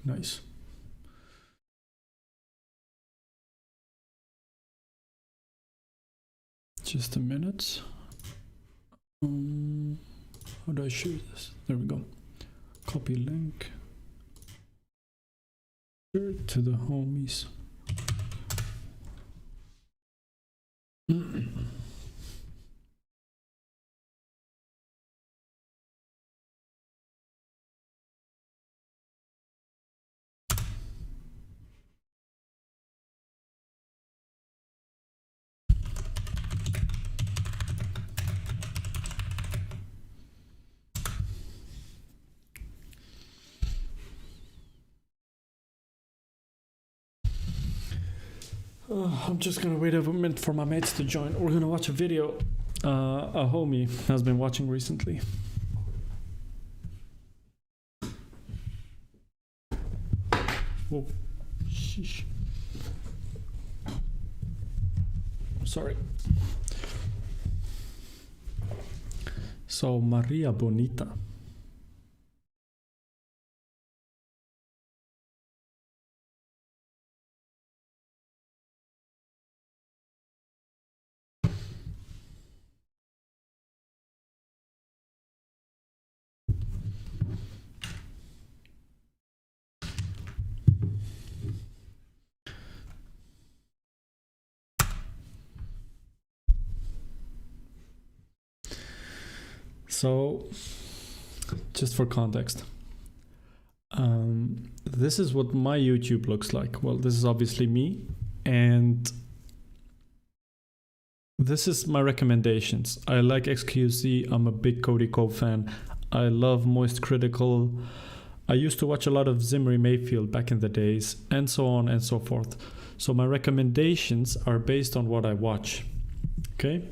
Nice. Just a minute. How do I share this? There we go. Copy link. Share it to the homies. I'm just gonna wait a minute for my mates to join. We're gonna watch a video a homie has been watching recently. Whoa, sheesh. Sorry. So Maria Bonita. So, just for context, this is what my YouTube looks like. Well, this is obviously me, and this is my recommendations. I like XQC. I'm a big Cody Cove fan. I love Moist Critical. I used to watch a lot of Zimri Mayfield back in the days, and so on and so forth. So my recommendations are based on what I watch. Okay?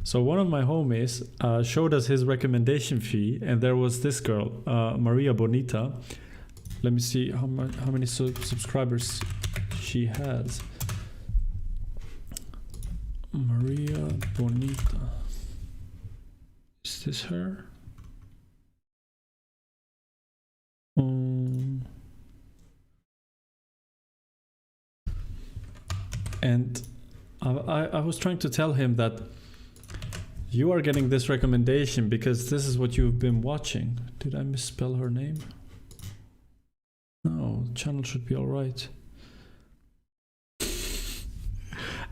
So one of my homies showed us his recommendation fee, and there was this girl, Maria Bonita. Let me see how many subscribers she has. Maria Bonita. Is this her? And I was trying to tell him that you are getting this recommendation because this is what you've been watching. Did I misspell her name? No, the channel should be all right.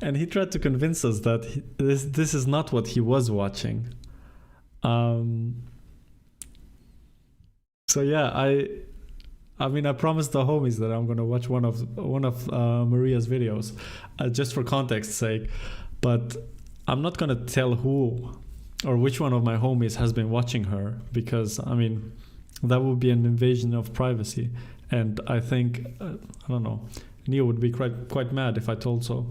And he tried to convince us that this is not what he was watching. So yeah, I mean, I promised the homies that I'm gonna watch one of Maria's videos, just for context's sake. But I'm not gonna tell who or which one of my homies has been watching her, because I mean, that would be an invasion of privacy, and I think I don't know, Neo would be quite mad if I told so.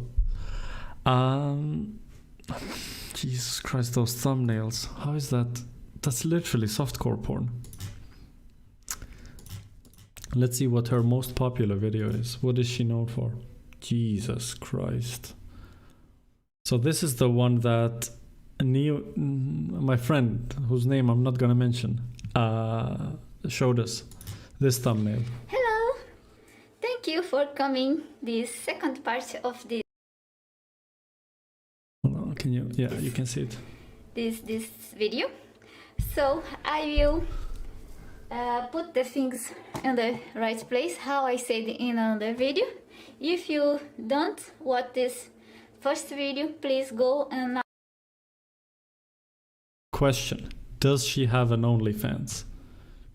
Jesus Christ, those thumbnails! How is that? That's literally softcore porn. Let's see what her most popular video is. What is she known for? Jesus Christ. So this is the one that Neo, my friend, whose name I'm not gonna mention, showed us. This thumbnail. Hello! Thank you for coming this second part of this. Can you? Yeah, you can see it. This video. So I will put the things in the right place, how I said in another video. If you don't watch this first video, please go and... Question: does she have an OnlyFans?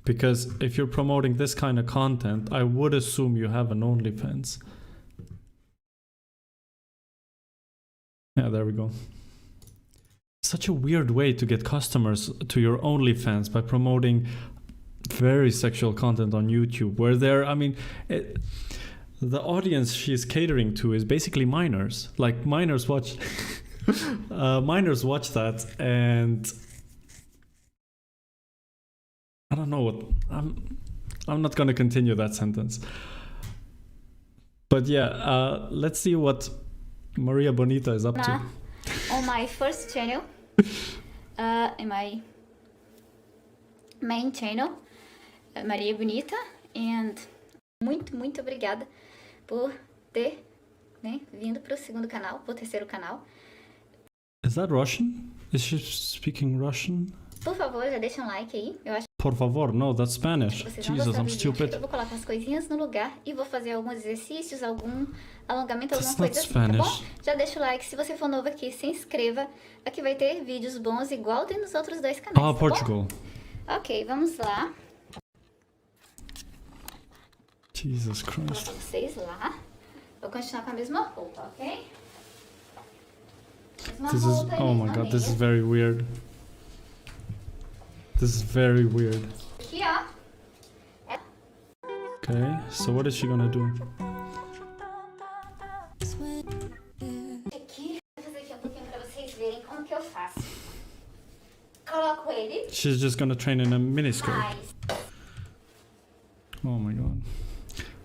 Because if you're promoting this kind of content, I would assume you have an OnlyFans. Yeah, there we go. Such a weird way to get customers to your OnlyFans, by promoting very sexual content on YouTube, where the audience she's catering to is basically minors. Like, minors watch minors watch that, and I don't know what I'm not gonna continue that sentence. But yeah, let's see what Maria Bonita is up to. On my first channel, in my main channel, Maria Bonita, and Muito obrigada por ter, né, vindo pro segundo canal, pro terceiro canal. Is that Russian? Is she speaking Russian? Por favor, já deixa um like aí. Eu acho Por favor, no, that's Spanish. que vocês vão Jesus, gostar I'm do vídeo. stupid. Eu vou colocar as coisinhas no lugar e vou fazer alguns exercícios, algum alongamento, alguma That's not coisa assim, tá Spanish. bom? Já deixa o like. Se você for novo aqui, se inscreva. Aqui vai ter vídeos bons igual tem nos outros dois canais, Ah, tá Portugal. bom? Ok, vamos lá. Jesus Vou Christ. colocar vocês lá. Vou continuar com a mesma roupa, ok? Mesma This is, roupa e oh my mesma god, this is meia. very weird. This is very weird. Aqui, ó. Okay, so what is she gonna do? Aqui, vou fazer aqui um pouquinho pra vocês verem como que eu faço. Coloco ele, She's just gonna train in a miniskirt. mas Oh my god.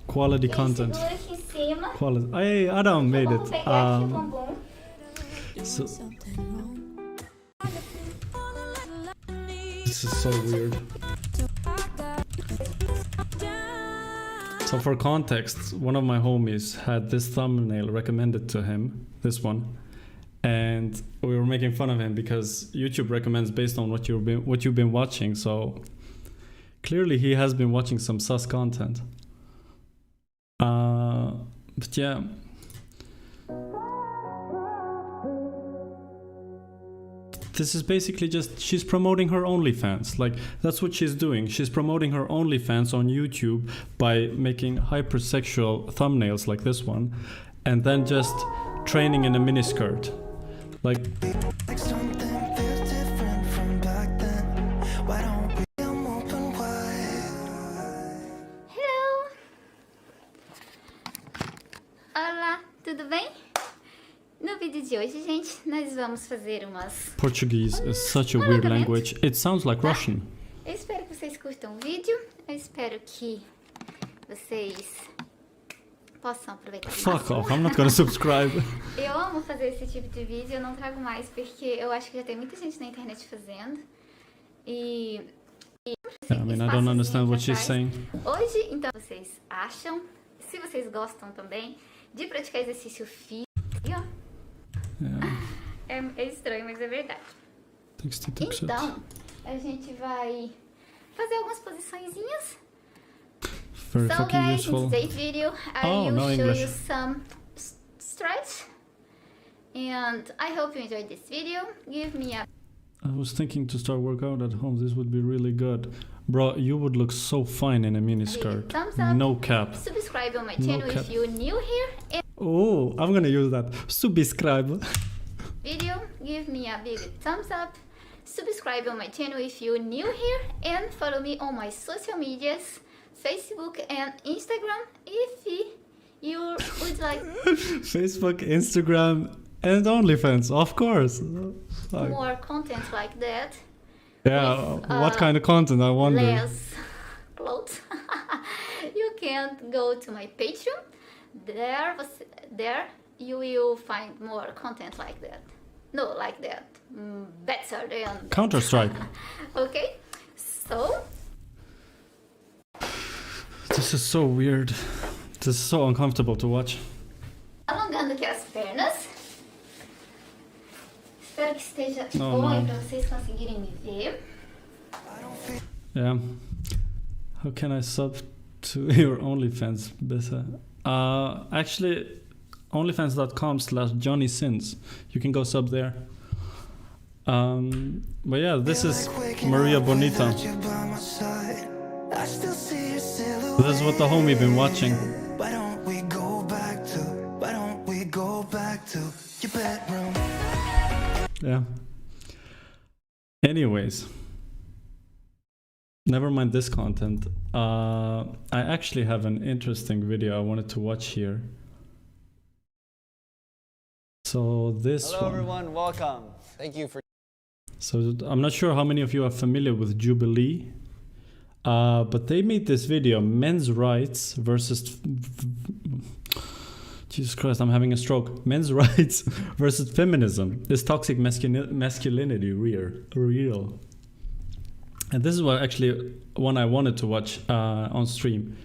Quality ele content. segura aqui em cima. Quality. Hey, Adam made Vamos it. pegar aqui o bumbum. So this is so weird. So for context, one of my homies had this thumbnail recommended to him, this one, and we were making fun of him because YouTube recommends based on what you've been watching. So clearly he has been watching some sus content. But yeah. This is basically just, she's promoting her OnlyFans. Like, that's what she's doing. She's promoting her OnlyFans on YouTube by making hypersexual thumbnails like this one, and then just training in a miniskirt. Like, Like something feels different from back then. Why don't we come open wide? Hello! Olá, tudo bem? No vídeo de hoje, gente, nós vamos fazer umas... Portuguese is such a weird language. It sounds like Russian. Eu espero que vocês curtam o vídeo. Eu espero que vocês possam aproveitar o Fuck máximo. off, I'm not gonna subscribe. Eu amo fazer esse tipo de vídeo, eu não trago mais porque eu acho que já tem muita gente na internet fazendo. E Yeah, I mean, I don't understand what she's saying. hoje, então, vocês acham, se vocês gostam também, de praticar exercício físico, ó. Yeah. É estranho, mas é verdade. Tips. Então, a gente vai fazer algumas posiçõezinhas. Very So fucking guys, in useful. today's video, I Oh, will no show English. you some stretch. And I hope you enjoyed this video. Give me a I was thinking to start workout at home. This would be really good. Bro, you would look so fine in a miniskirt. thumbs up. No cap. Subscribe on my No channel cap. if you're new here. And Oh, I'm gonna use that. Subscribe. video, give me a big thumbs up. Subscribe on my channel if you're new here. And follow me on my social medias, Facebook and Instagram if you would like Facebook, Instagram, and OnlyFans, of course. Like, more content like that. yeah, with, what kind of content, I wonder. Less clothes. You can go to my Patreon. There you will find more content like that. No, like that. Better than Counter-Strike. okay. So This is so weird. This is so uncomfortable to watch. alongando aqui as pernas. Espero que esteja Oh, bom aí não. para vocês conseguirem me ver. Yeah. How can I sub to your OnlyFans, Bessa? Actually, onlyfans.com/JohnnySins. You can go sub there. But yeah, this is Maria Bonita. Without you by my side, I still see your silhouette. This is what the homie been watching. Why don't we go back to your bedroom? Yeah. Anyways, never mind this content. I actually have an interesting video I wanted to watch here. So this Hello one. everyone, welcome. Thank you for So I'm not sure how many of you are familiar with Jubilee, but they made this video, men's rights versus... Jesus Christ, I'm having a stroke. Men's rights versus feminism. Is toxic masculinity real? And this is what actually one I wanted to watch on stream.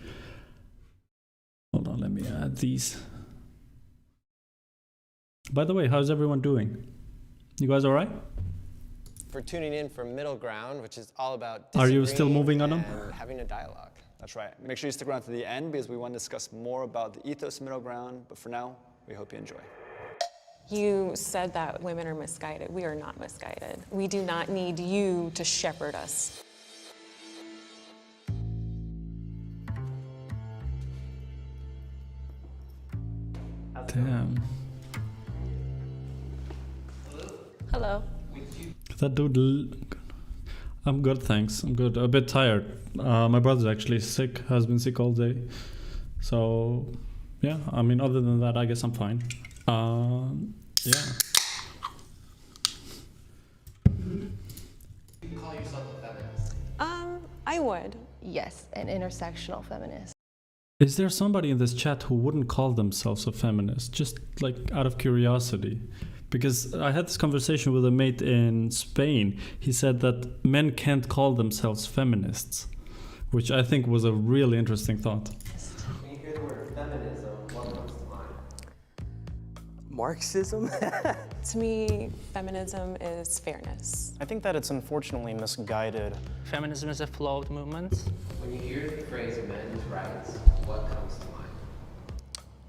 Hold on, let me add these. By the way, how's everyone doing? You guys all right? For tuning in for Middle Ground, which is all about Are you still moving on them? and having a dialogue. That's right. Make sure you stick around to the end because we want to discuss more about the ethos of Middle Ground. But for now, we hope you enjoy. You said that women are misguided. We are not misguided. We do not need you to shepherd us. Damn. Hello. That dude. I'm good, thanks. I'm good. A bit tired. My brother's actually sick, has been sick all day. So, yeah, I mean, other than that, I guess I'm fine. Yeah. You call yourself a feminist? I would. Yes, an intersectional feminist. Is there somebody in this chat who wouldn't call themselves a feminist? Just like out of curiosity. Because I had this conversation with a mate in Spain. He said that men can't call themselves feminists, which I think was a really interesting thought. When you hear the word feminism, what comes to mind? Marxism? To me, feminism is fairness. I think that it's unfortunately misguided. Feminism is a flawed movement. When you hear the phrase men's rights, what comes to mind?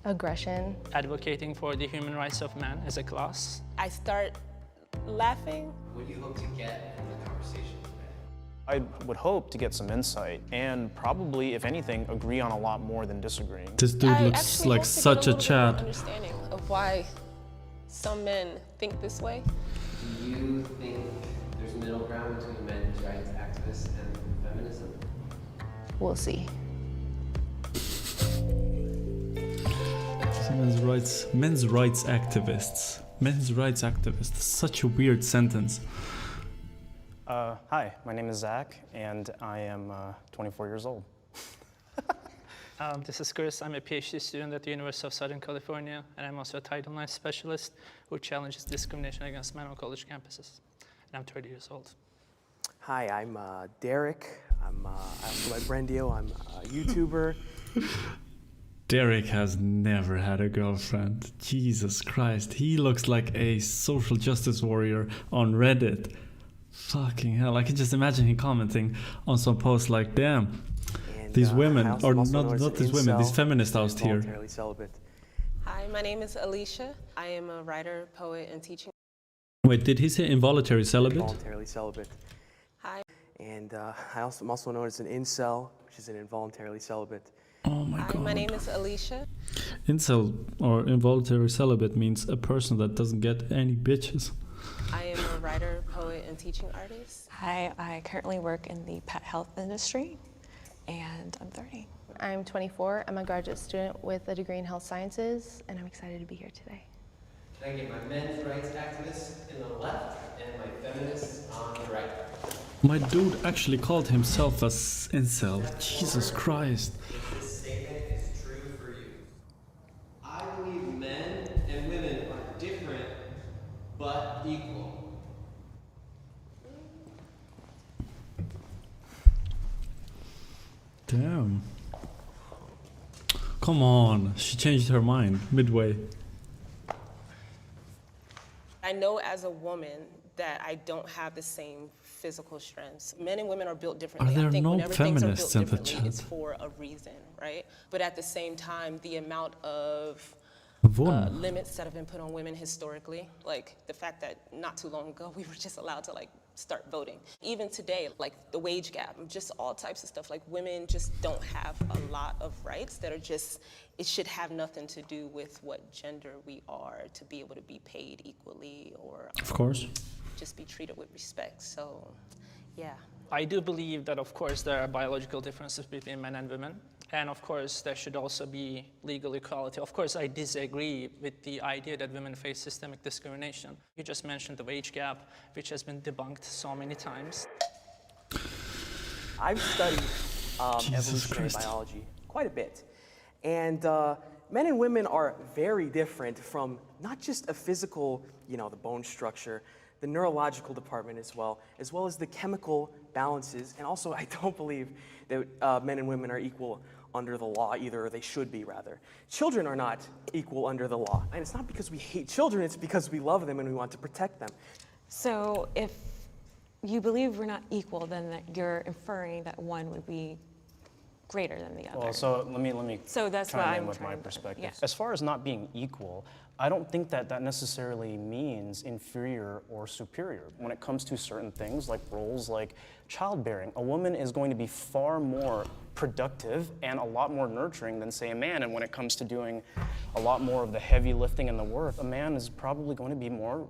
Aggression. Advocating for the human rights of man as a class. I start laughing. What do you hope to get from the conversation today? I would hope to get some insight and probably, if anything, agree on a lot more than disagreeing. This dude I looks actually like hope to get such a little bit more Chad. understanding of why some men think this way. Do you think there's middle ground between men's rights activists and feminism? We'll see. Men's rights activists. Men's rights activists. Such a weird sentence. Hi, my name is Zach, and I am 24 years old. This is Chris. I'm a PhD student at the University of Southern California, and I'm also a Title IX specialist who challenges discrimination against men on college campuses. And I'm 30 years old. Hi, I'm Derek. I also like Brendio. I'm a YouTuber. Derek has never had a girlfriend. Jesus Christ. He looks like a social justice warrior on Reddit. Fucking hell. I can just imagine him commenting on some posts like, damn, And, these women, I also or am also not known as an these women, these incel, feminists out here. voluntarily celibate. Hi, my name is Alicia. I am a writer, poet, and teaching. Wait, did he say involuntary celibate? Voluntarily celibate. Hi. And I'm also known as an incel, which is an involuntarily celibate. Oh my Hi, god. my name is Alicia. Incel or involuntary celibate means a person that doesn't get any bitches. I am a writer, poet, and teaching artist. Hi, I currently work in the pet health industry, and I'm 30. I'm 24. I'm a graduate student with a degree in health sciences, and I'm excited to be here today. Can I get my men's rights activists in the left and my feminists on the right? My dude actually called himself a incel. Jesus Christ. If this statement is true for you, I believe men and women are different but equal. Damn. Come on. She changed her mind midway. I know as a woman that I don't have the same physical strengths. Men and women are built differently. Are there I think no whenever things are feminists built in the differently, it's chat? for a reason, right? But at the same time, the amount of Woman. limits that have been put on women historically, like the fact that not too long ago we were just allowed to start voting. Even today, like the wage gap, just all types of stuff. Like women just don't have a lot of rights that are just, it should have nothing to do with what gender we are to be able to be paid equally or Of course. just be treated with respect. So, yeah. I do believe that, of course, there are biological differences between men and women. And of course, there should also be legal equality. Of course, I disagree with the idea that women face systemic discrimination. You just mentioned the wage gap, which has been debunked so many times. I've studied evolutionary Christ. biology quite a bit. And men and women are very different from not just a physical, the bone structure, the neurological department as well as the chemical balances. And also, I don't believe that men and women are equal under the law either, or they should be rather. Children are not equal under the law. And it's not because we hate children, it's because we love them and we want to protect them. So if you believe we're not equal, then that you're inferring that one would be greater than the other. Well, so let me So that's what chime in I'm with my trying to- perspective. yeah. As far as not being equal, I don't think that that necessarily means inferior or superior. When it comes to certain things like roles like childbearing, a woman is going to be far more productive and a lot more nurturing than, say, a man. And when it comes to doing a lot more of the heavy lifting and the work, a man is probably going to be more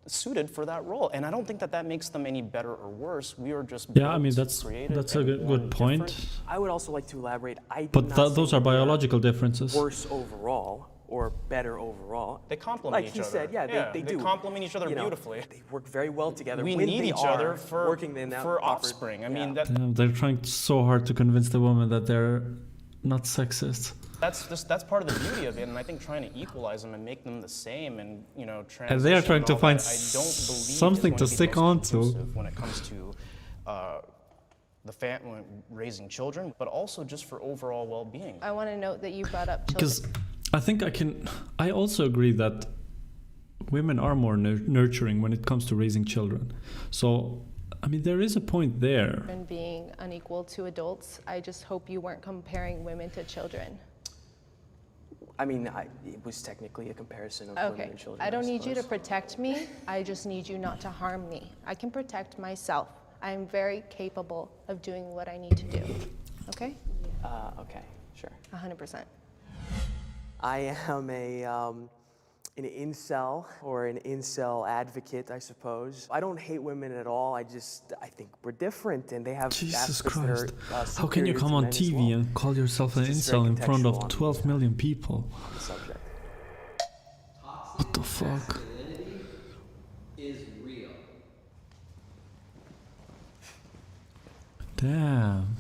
suited for that role. And I don't think that that makes them any better or worse. We are just Yeah, I mean, built, that's created, a and good born point. different. I would also like to elaborate. I did But not those say are they biological differences. worse overall or better overall. They complement like each he other. said, yeah, they do. complement each other You know, beautifully. They work very well together. We when need they each are other for working in that for proper- offspring. I yeah. mean, that Damn, they're trying so hard to convince the woman that they're not sexist. that's part of the beauty of it, and I think trying to equalize them and make them the same, and And they are trying to find I don't believe is something going to be stick most on to. conclusive when it comes to when raising children, but also just for overall well-being. I want to note that you brought up children. Because I also agree that women are more nurturing when it comes to raising children. So, I mean, there is a point there. And being unequal to adults, I just hope you weren't comparing women to children. I mean, it was technically a comparison of women Okay, and children. I don't need you to suppose. protect me. I just need you not to harm me. I can protect myself. I'm very capable of doing what I need to do. Okay? Okay, sure. 100%. I am an incel or an incel advocate, I suppose. I don't hate women at all. I think we're different, and they have Jesus aspects Christ. that are How can you superior come to on men as TV well. and call yourself an It's just very incel in front of contextual on 12 million people? the subject. What the fuck? Masculinity is real. Damn.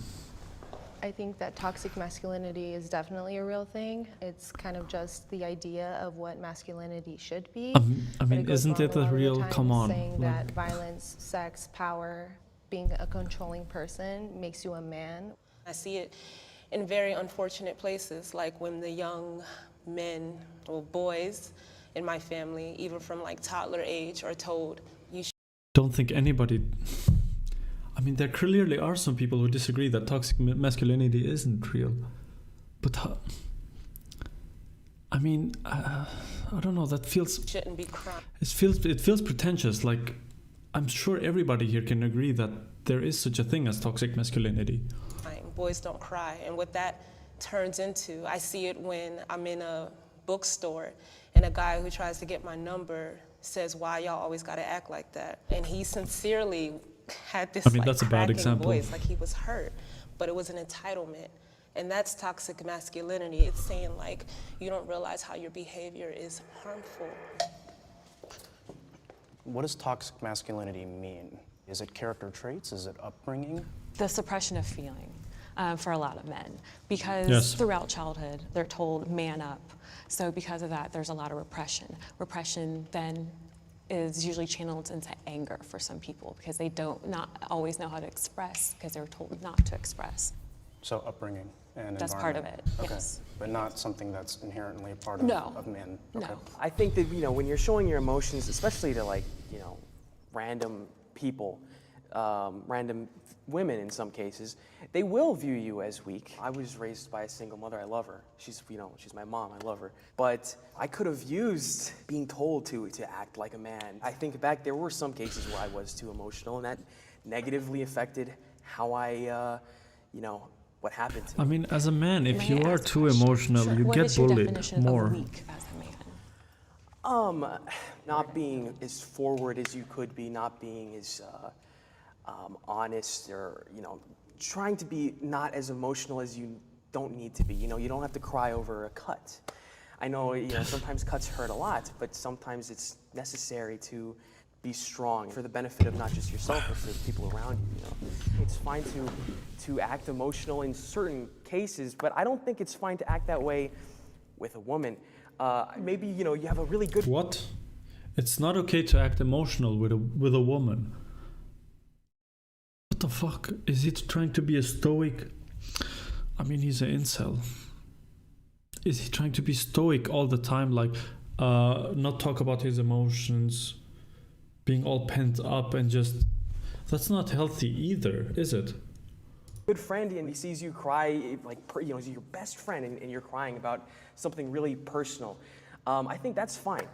I think that toxic masculinity is definitely a real thing. It's kind of just the idea of what masculinity should be. I But mean, goes isn't wrong it lot a of the real? time, Come on. saying like- that violence, sex, power, being a controlling person makes you a man. I see it in very unfortunate places, like when the young men or boys in my family, even from like toddler age, are told, you should Don't think anybody. I mean, there clearly are some people who disagree that toxic masculinity isn't real. But I mean, I don't know. That shouldn't be crying. it feels pretentious. Like, I'm sure everybody here can agree that there is such a thing as toxic masculinity. Boys don't cry. And what that turns into, I see it when I'm in a bookstore and a guy who tries to get my number says, why y'all always gotta act like that? And he sincerely had this That's a bad cracking example. voice, like he was hurt, but it was an entitlement. And that's toxic masculinity. It's saying like, you don't realize how your behavior is harmful. What does toxic masculinity mean? Is it character traits? Is it upbringing? The suppression of feeling for a lot of men, because Yes. throughout childhood they're told man up. So because of that, there's a lot of repression. Repression then is usually channeled into anger for some people because they not always know how to express because they were told not to express. So upbringing and That's part of environment. it, Okay. yes. But not something that's inherently a part of, No. of men. No. Okay. I think that, when you're showing your emotions, especially to random people, random women in some cases, they will view you as weak. I was raised by a single mother. I love her. She's my mom. I love her. But I could have used being told to act like a man. I think back, there were some cases where I was too emotional, and that negatively affected how I, what happened to me. I mean, as a man, if May you I are ask a too question? emotional, Sure. you What get is your bullied definition more. of weak as a man? Not being as forward as you could be, not being as honest, or trying to be not as emotional as you don't need to be. You don't have to cry over a cut. I know sometimes cuts hurt a lot, but sometimes it's necessary to be strong for the benefit of not just yourself, but for the people around you. It's fine to act emotional in certain cases, but I don't think it's fine to act that way with a woman. Maybe you have a really good. What? It's not okay to act emotional with a woman. What the fuck? Is he trying to be a stoic? I mean, he's an incel. Is he trying to be stoic all the time, like not talk about his emotions, being all pent up and just... That's not healthy either, is it? Good friend, and he sees you cry, like, he's your best friend, and you're crying about something really personal. I think that's fine.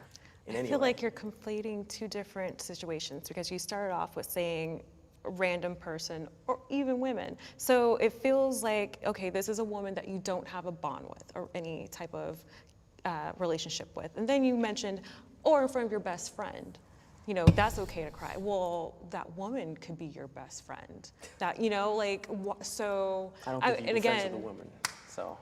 I feel like you're conflating two different situations, because you started off with saying random person or even women. So it feels like, okay, this is a woman that you don't have a bond with or any type of relationship with. And then you mentioned, or in front of your best friend. You know, that's okay to cry. Well, that woman could be your best friend. That, you know, like, so... I don't think you're friends with a woman, so...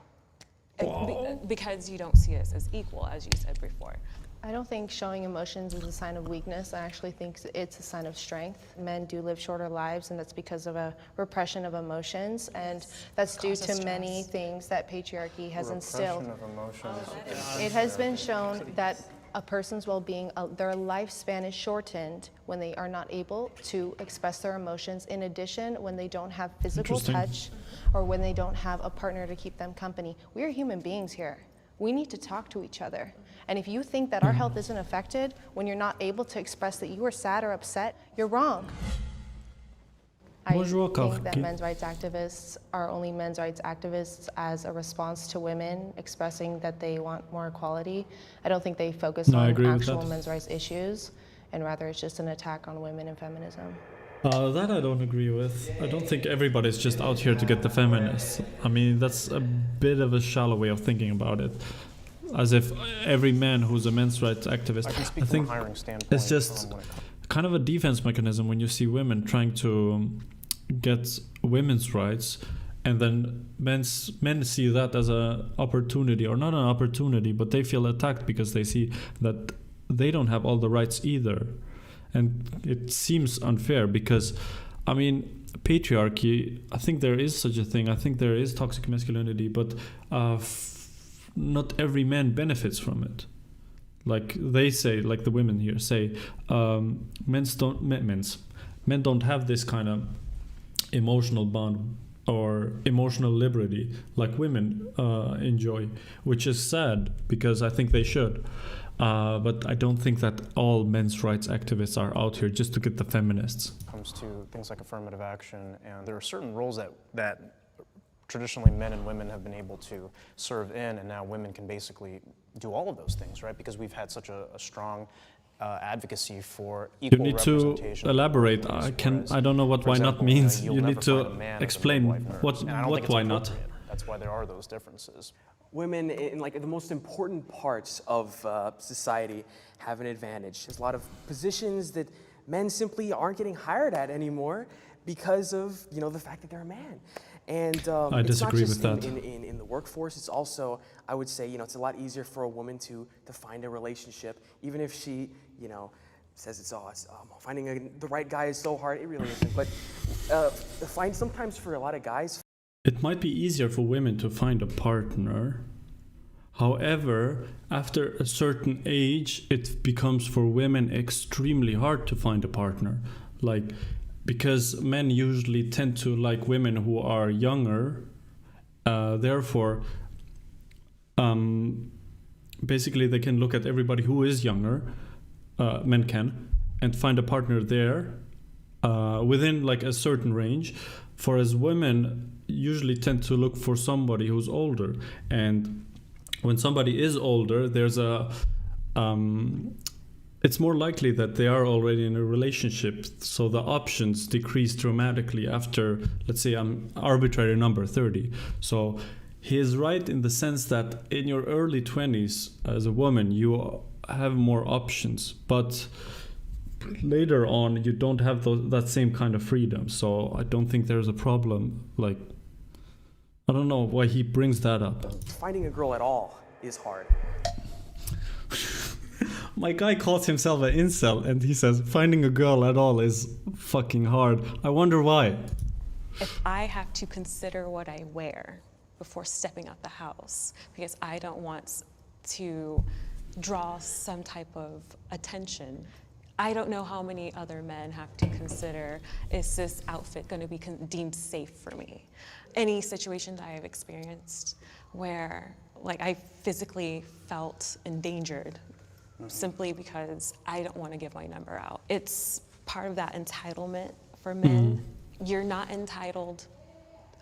Because you don't see us as equal, as you said before. I don't think showing emotions is a sign of weakness. I actually think it's a sign of strength. Men do live shorter lives, and that's because of a repression of emotions, and that's due to many things that patriarchy has instilled. Repression of emotions. It has been shown that a person's well-being, their lifespan is shortened when they are not able to express their emotions. In addition, when they don't have physical touch or when they don't have a partner to keep them company. We are human beings here. We need to talk to each other. And if you think that our health isn't affected when you're not able to express that you are sad or upset, you're wrong. I think that men's rights activists are only men's rights activists as a response to women expressing that they want more equality. I don't think they focus on actual men's rights issues, and rather it's just an attack on women and feminism. That I don't agree with. I don't think everybody's just out here to get the feminists. I mean, that's a bit of a shallow way of thinking about it. As if every man who's a men's rights activist. I think it's just kind of a defense mechanism when you see women trying to get women's rights, and then men see that as an opportunity, or not an opportunity, but they feel attacked because they see that they don't have all the rights either. And it seems unfair because, I mean, patriarchy, I think there is such a thing. I think there is toxic masculinity, but not every man benefits from it. Like they say, like the women here say, men don't have this kind of emotional bond or emotional liberty like women enjoy, which is sad because I think they should. But I don't think that all men's rights activists are out here just to get the feminists. Comes to things like affirmative action, and there are certain roles that traditionally men and women have been able to serve in, and now women can basically do all of those things, right? Because we've had such a strong advocacy for equal representation. You need to elaborate. I don't know what why not means. You need to explain what why not. That's why there are those differences. Women in like the most important parts of society have an advantage. There's a lot of positions that men simply aren't getting hired at anymore because of the fact that they're a man. And I disagree with that. In the workforce, it's also, I would say, it's a lot easier for a woman to find a relationship, even if she, says finding the right guy is so hard. It really isn't. But sometimes for a lot of guys, it might be easier for women to find a partner. However, after a certain age, it becomes for women extremely hard to find a partner. Because men usually tend to like women who are younger. Therefore, basically they can look at everybody who is younger, men can, and find a partner there within like a certain range. Whereas women usually tend to look for somebody who's older, and when somebody is older, there's it's more likely that they are already in a relationship, so the options decrease dramatically after, let's say, arbitrary number 30. So he is right in the sense that in your early 20s as a woman you have more options, but later on you don't have that same kind of freedom. So I don't think there's a problem. I don't know why he brings that up. Finding a girl at all is hard. My guy calls himself an incel and he says finding a girl at all is fucking hard. I wonder why. If I have to consider what I wear before stepping out the house, because I don't want to draw some type of attention, I don't know how many other men have to consider, is this outfit going to be deemed safe for me? Any situation that I have experienced where like I physically felt endangered simply because I don't want to give my number out. It's part of that entitlement for men. You're not entitled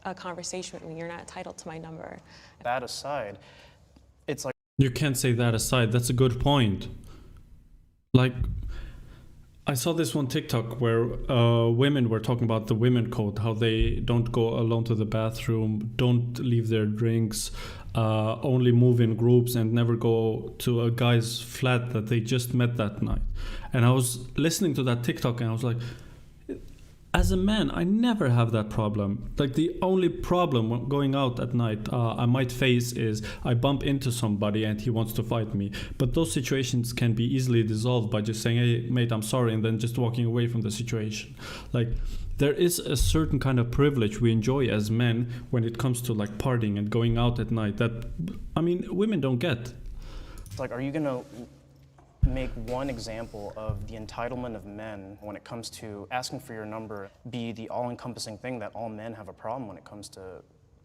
a conversation with me. You're not entitled to my number. That aside, it's like... You can't say that aside. That's a good point. Like, I saw this one TikTok where women were talking about the women code, how they don't go alone to the bathroom, don't leave their drinks, only move in groups and never go to a guy's flat that they just met that night. And I was listening to that TikTok and I was like, as a man, I never have that problem. Like the only problem when going out at night I might face is I bump into somebody and he wants to fight me. But those situations can be easily dissolved by just saying, hey, mate, I'm sorry, and then just walking away from the situation. Like there is a certain kind of privilege we enjoy as men when it comes to like partying and going out at night that, I mean, women don't get. Like, are you gonna make one example of the entitlement of men when it comes to asking for your number be the all-encompassing thing that all men have a problem when it comes to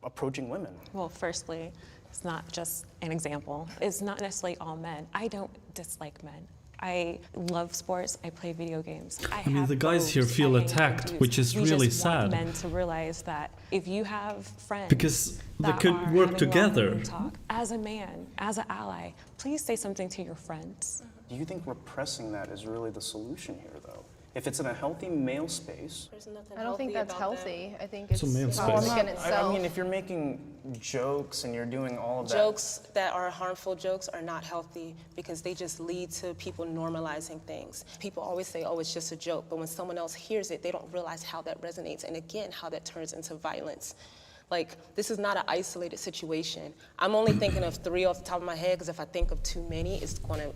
approaching women? Well, firstly, it's not just an example. It's not necessarily all men. I don't dislike men. I love sports. I play video games. I mean, the guys here feel attacked, which is really sad. We just want men to realize that if you have friends because they that could are work having together. Talk, as a man, as an ally, please say something to your friends. Do you think repressing that is really the solution here, though? If it's in a healthy male space... I don't think that's healthy. I think it's space. toxic in itself. I mean, if you're making jokes and you're doing all of that... Jokes that are harmful jokes are not healthy because they just lead to people normalizing things. People always say, oh, it's just a joke, but when someone else hears it, they don't realize how that resonates and again, how that turns into violence. Like, this is not an isolated situation. I'm only thinking of 3 off the top of my head because if I think of too many,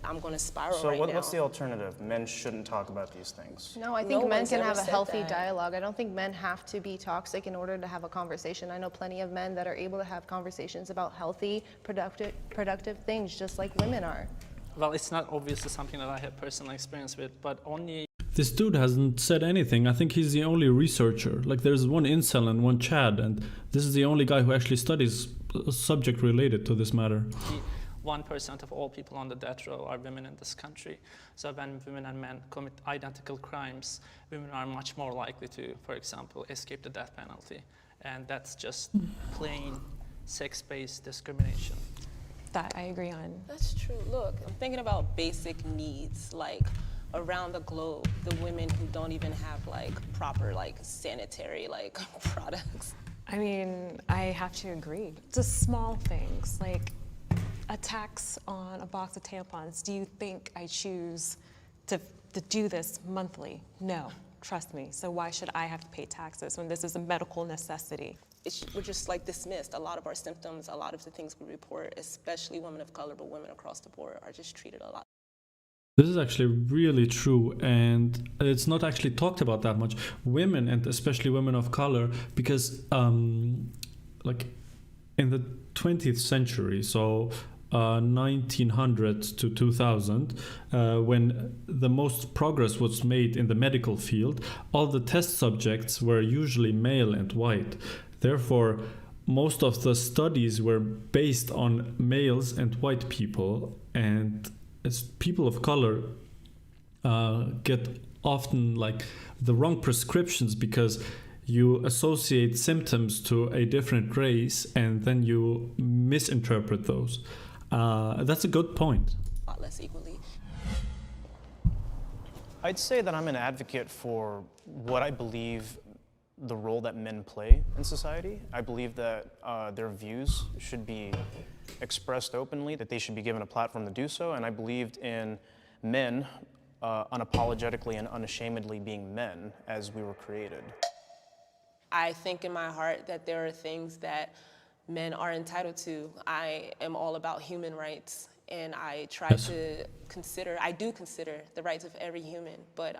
I'm gonna spiral so right now. what's the alternative? Men shouldn't talk about these things. No, I think men can have a healthy dialogue. I don't think men have to be toxic in order to have a conversation. I know plenty of men that are able to have conversations about healthy, productive things, just like women are. Well, it's not obviously something that I have personal experience with, but only... This dude hasn't said anything. I think he's the only researcher. Like there's one incel and one Chad, and this is the only guy who actually studies a subject related to this matter. 1% of all people on the death row are women in this country. So when women and men commit identical crimes, women are much more likely to, for example, escape the death penalty. And that's just plain sex-based discrimination. That I agree on. That's true. Look, I'm thinking about basic needs, like around the globe, the women who don't even have like proper like sanitary like products. I mean, I have to agree. Just small things like a tax on a box of tampons. Do you think I choose to do this monthly? No, trust me. So why should I have to pay taxes when this is a medical necessity? We're just like dismissed. A lot of our symptoms, a lot of the things we report, especially women of color, but women across the board are just treated a lot. This is actually really true, and it's not actually talked about that much. Women, and especially women of color, because like in the 20th century, so 1900 to 2000, when the most progress was made in the medical field, all the test subjects were usually male and white. Therefore, most of the studies were based on males and white people, and as people of color get often like the wrong prescriptions because you associate symptoms to a different race and then you misinterpret those. That's a good point. A lot less equally. I'd say that I'm an advocate for what I believe the role that men play in society. I believe that their views should be expressed openly, that they should be given a platform to do so, and I believed in men unapologetically and unashamedly being men as we were created. I think in my heart that there are things that men are entitled to. I am all about human rights, and I try to consider the rights of every human, but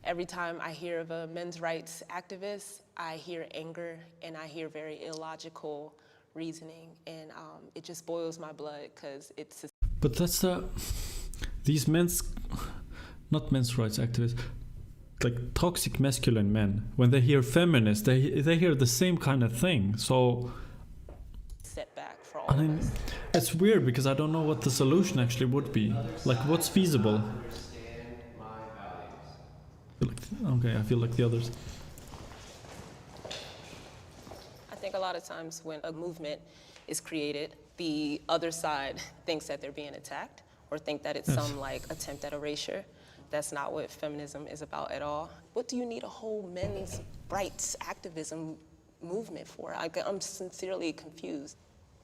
every time I hear of a men's rights activist, I hear anger and I hear very illogical reasoning, and it just boils my blood because it's... But that's these men's not men's rights activists, like toxic masculine men, when they hear feminists, they hear the same kind of thing. So Setback for all of us. it's weird because I don't know what the solution actually would be. Like, what's feasible? Understand my values. Okay, I feel like the others. I think a lot of times when a movement is created, the other side thinks that they're being attacked or think that it's some like attempt at erasure. That's not what feminism is about at all. What do you need a whole men's rights activism movement for? I'm sincerely confused.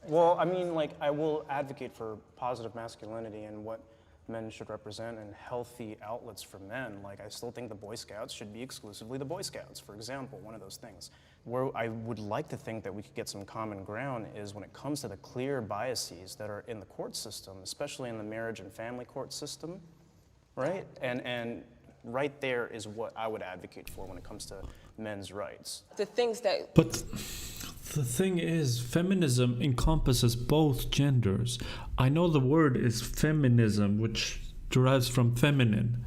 Well, I mean, like, I will advocate for positive masculinity and what men should represent and healthy outlets for men. Like, I still think the Boy Scouts should be exclusively the Boy Scouts, for example, one of those things. Where I would like to think that we could get some common ground is when it comes to the clear biases that are in the court system, especially in the marriage and family court system, right? And right there is what I would advocate for when it comes to men's rights. The things that... But the thing is, feminism encompasses both genders. I know the word is feminism, which derives from feminine.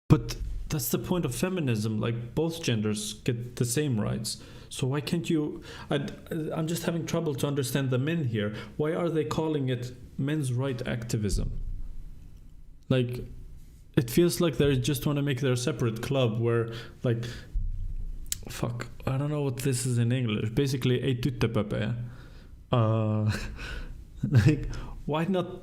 But that's the point of feminism, like both genders get the same rights. So why can't you... I'm just having trouble to understand the men here. Why are they calling it men's right activism? Like, it feels like they just want to make their separate club where, like, fuck, I don't know what this is in English. Basically, ei tyttöpöpe. Like, why not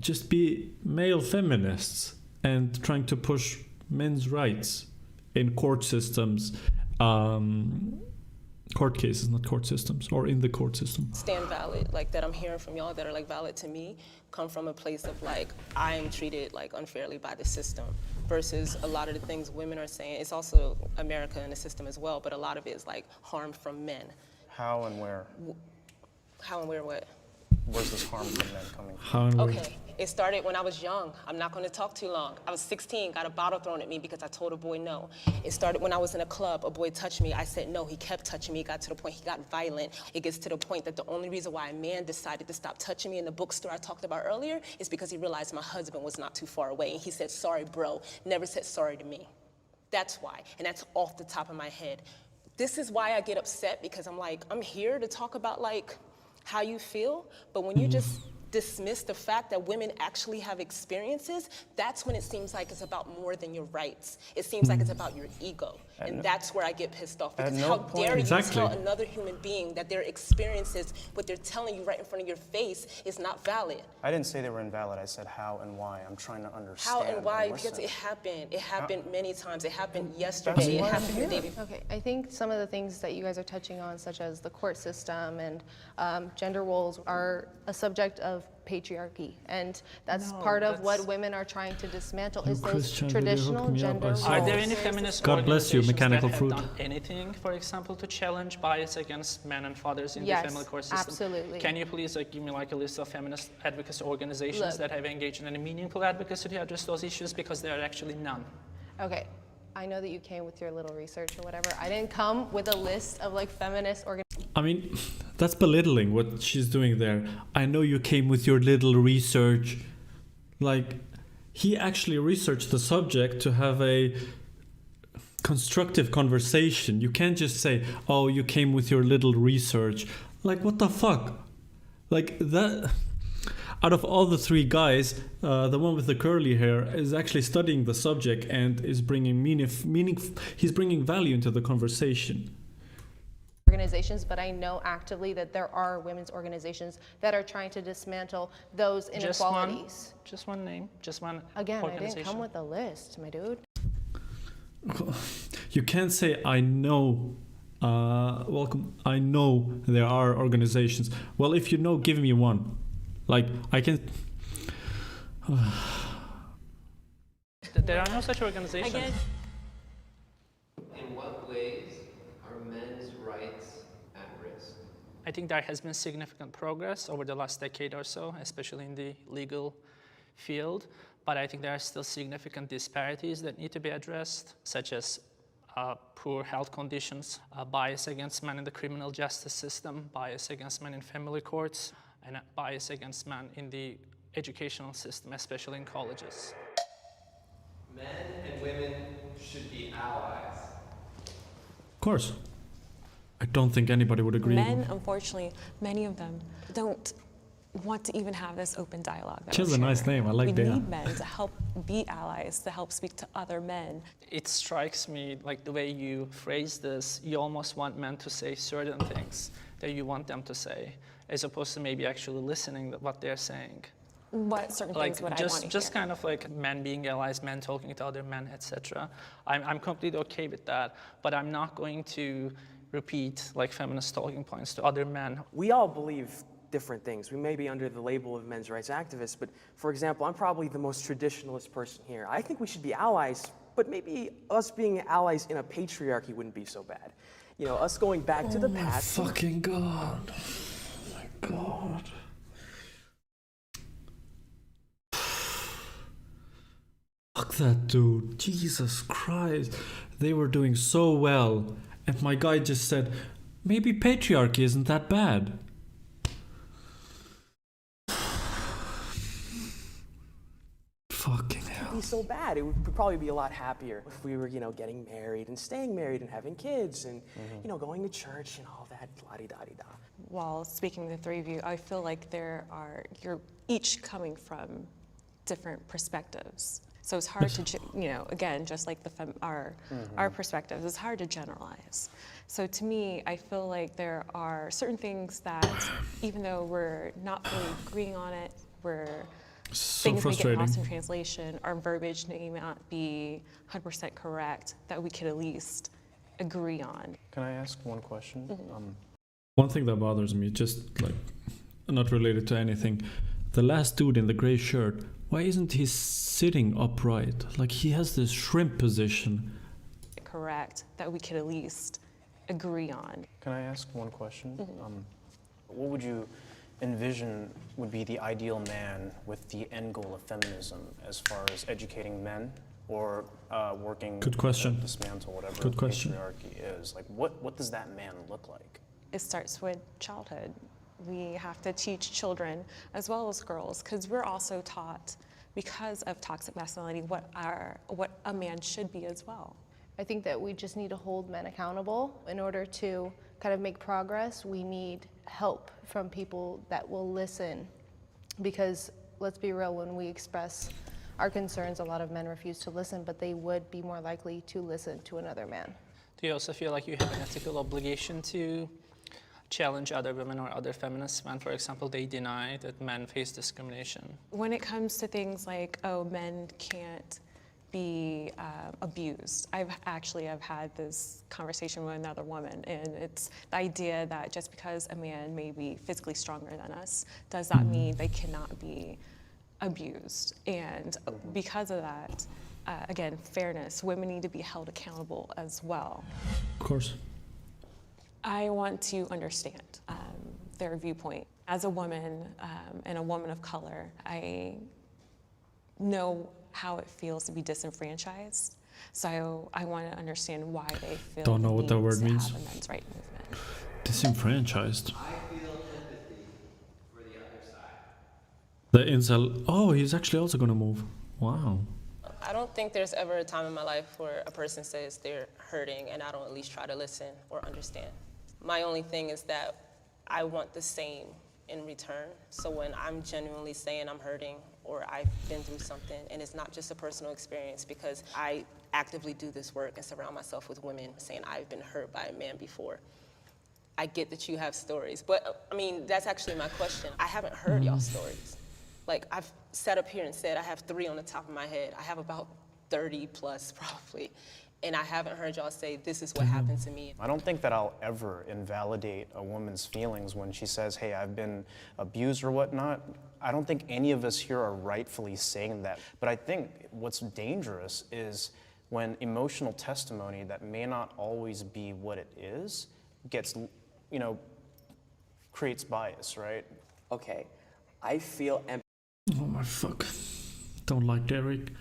just be male feminists and trying to push men's rights in court systems, court cases, not court systems, or in the court system. Stand valid, like that I'm hearing from y'all that are like valid to me, come from a place of like, I am treated like unfairly by the system versus a lot of the things women are saying. It's also America and the system as well, but a lot of it is like harm from men. How and where? How and where what? Where's this harm from men coming from? How and where? Okay, it started when I was young. I'm not gonna talk too long. I was 16, got a bottle thrown at me because I told a boy no. It started when I was in a club, a boy touched me, I said no, he kept touching me, it got to the point he got violent. It gets to the point that the only reason why a man decided to stop touching me in the bookstore I talked about earlier is because he realized my husband was not too far away and he said, sorry bro, never said sorry to me. That's why, and that's off the top of my head. This is why I get upset because I'm like, I'm here to talk about like how you feel, but when you just dismiss the fact that women actually have experiences, that's when it seems like it's about more than your rights. It seems like it's about your ego. And that's where I get pissed off. Because how dare you tell another human being that their experiences, what they're telling you right in front of your face, is not valid. I didn't say they were invalid. I said how and why. I'm trying to understand. How and why? Because it happened. It happened many times. It happened yesterday. It happened the day before. Okay, I think some of the things that you guys are touching on, such as the court system and gender roles, are a subject of patriarchy, and that's part of what women are trying to dismantle, is those traditional gender roles. Are there any feminist God bless you, mechanical that fruit. have done anything, for example, to challenge bias against men and fathers in the family court system? Absolutely. Can you please give me like a list of feminist advocacy organizations that have engaged in any meaningful advocacy to address those issues? Because there are actually none. Okay, I know that you came with your little research or whatever. I didn't come with a list of like feminist organizations. I mean, that's belittling what she's doing there. I know you came with your little research. Like, he actually researched the subject to have a constructive conversation. You can't just say, oh, you came with your little research. Like, what the fuck? Like, that... Out of all the three guys, the one with the curly hair is actually studying the subject and is bringing he's bringing value into the conversation. Organizations, but I know actively that there are women's organizations that are trying to dismantle those inequalities. Just one name, just one Again, I organization. didn't come with a list, my dude. You can't say, I know, welcome, I know there are organizations. Well, if you know, give me one. Like, I can... There are no such organizations. In what ways are men's rights at risk? I think there has been significant progress over the last decade or so, especially in the legal field. But I think there are still significant disparities that need to be addressed, such as poor health conditions, bias against men in the criminal justice system, bias against men in family courts, and bias against men in the educational system, especially in colleges. Men and women should be allies. Of course. I don't think anybody would agree. Men, unfortunately, many of them don't want to even have this open dialogue. Which is a nice name. I like that. We need men to help be allies, to help speak to other men. It strikes me like the way you phrase this, you almost want men to say certain things that you want them to say, as opposed to maybe actually listening to what they're saying. What certain Like things would I want to just hear? kind of like men being allies, men talking to other men, etc. I'm completely okay with that, but I'm not going to repeat like feminist talking points to other men. We all believe different things. We may be under the label of men's rights activists, but for example, I'm probably the most traditionalist person here. I think we should be allies, but maybe us being allies in a patriarchy wouldn't be so bad. You know, us going back to the past. Fucking God. Oh my God. Fuck that dude. Jesus Christ. They were doing so well. And my guy just said, maybe patriarchy isn't that bad. Fucking hell. Be so bad. It would probably be a lot happier if we were, you know, getting married and staying married and having kids and, you know, going to church and all that la-di-da-di-da. While speaking to the three of you, I feel like you're each coming from different perspectives. So it's hard to, you know, again, just like our perspectives, it's hard to generalize. So to me, I feel like there are certain things that, even though we're not fully agreeing on it, things may get lost in translation, our verbiage may not be 100% correct, that we could at least agree on. Can I ask one question? One thing that bothers me, just like not related to anything, the last dude in the gray shirt, why isn't he sitting upright? Like he has this shrimp position. Correct, that we could at least agree on. Can I ask one question? What would you envision would be the ideal man with the end goal of feminism as far as educating men or working Good question. to dismantle whatever Good question. patriarchy is? Like what does that man look like? It starts with childhood. We have to teach children as well as girls, because we're also taught, because of toxic masculinity, what a man should be as well. I think that we just need to hold men accountable. In order to kind of make progress, we need help from people that will listen. Because let's be real, when we express our concerns, a lot of men refuse to listen, but they would be more likely to listen to another man. Do you also feel like you have an ethical obligation to challenge other women or other feminists when, for example, they deny that men face discrimination? When it comes to things like, oh, men can't be abused, I've had this conversation with another woman, and it's the idea that just because a man may be physically stronger than us, does that mean they cannot be abused? And because of that, again, fairness, women need to be held accountable as well. Of course. I want to understand their viewpoint. As a woman and a woman of color, I know how it feels to be disenfranchised. So I want to understand why they feel Don't know what that word means. have a men's right movement. Disenfranchised. I feel empathy for the other side. The incel. Oh, he's actually also gonna move. Wow. I don't think there's ever a time in my life where a person says they're hurting and I don't at least try to listen or understand. My only thing is that I want the same in return. So when I'm genuinely saying I'm hurting or I've been through something, and it's not just a personal experience, because I actively do this work and surround myself with women saying I've been hurt by a man before. I get that you have stories, but I mean, that's actually my question. I haven't heard y'all stories. Like, I've sat up here and said I have 3 on the top of my head. I have about 30 plus probably. And I haven't heard y'all say, this is what happened to me. I don't think that I'll ever invalidate a woman's feelings when she says, hey, I've been abused or whatnot. I don't think any of us here are rightfully saying that. But I think what's dangerous is when emotional testimony that may not always be what it is gets, you know, creates bias, right? Okay, I feel empathy. Oh my fuck. Don't like Derek.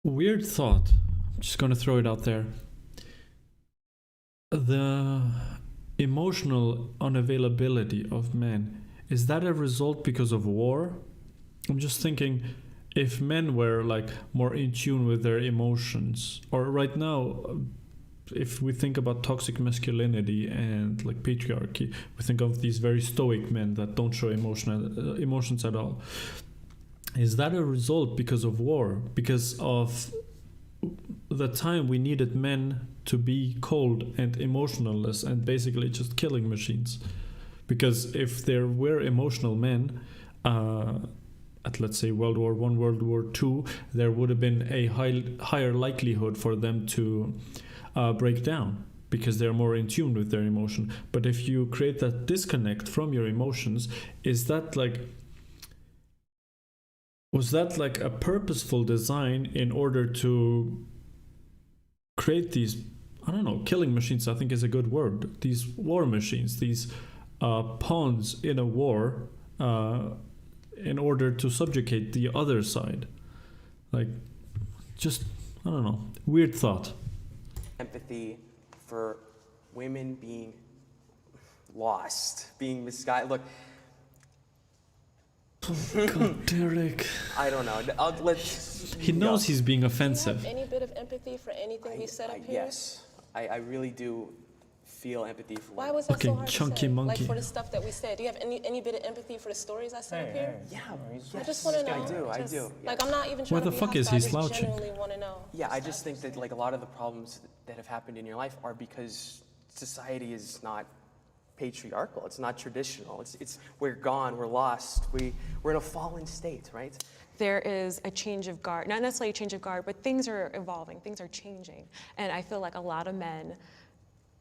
Weird thought. I'm just gonna throw it out there. The emotional unavailability of men is that a result because of war? I'm just thinking, if men were like more in tune with their emotions, or right now, if we think about toxic masculinity and like patriarchy, we think of these very stoic men that don't show emotions at all. Is that a result because of war? Because of the time we needed men to be cold and emotionless and basically just killing machines? Because if there were emotional men, at let's say World War I, World War II, there would have been a higher likelihood for them to break down, because they're more in tune with their emotion. But if you create that disconnect from your emotions, was that like a purposeful design in order to create these, I don't know, killing machines, I think is a good word, these war machines, these pawns in a war, in order to subjugate the other side? Like, just, I don't know, weird thought. Empathy for women being lost, being misguided. Look. God, Derek. I don't know. He knows he's being offensive. Do you have any bit of empathy for anything we said up here? Yes, I really do feel empathy for Why was that so hard chunky to say? monkey. Like for the stuff that we said. Do you have any bit of empathy for the stories I said up here? Yeah, I just want to know. I do. Like, I'm not even Why trying the to be fuck is hostile, he I just slouching? genuinely want to know. Yeah, I just think that like a lot of the problems that have happened in your life are because society is not patriarchal. It's not traditional. It's we're gone. We're lost. We're in a fallen state, right? There is a change of guard, not necessarily a change of guard, but things are evolving, things are changing. And I feel like a lot of men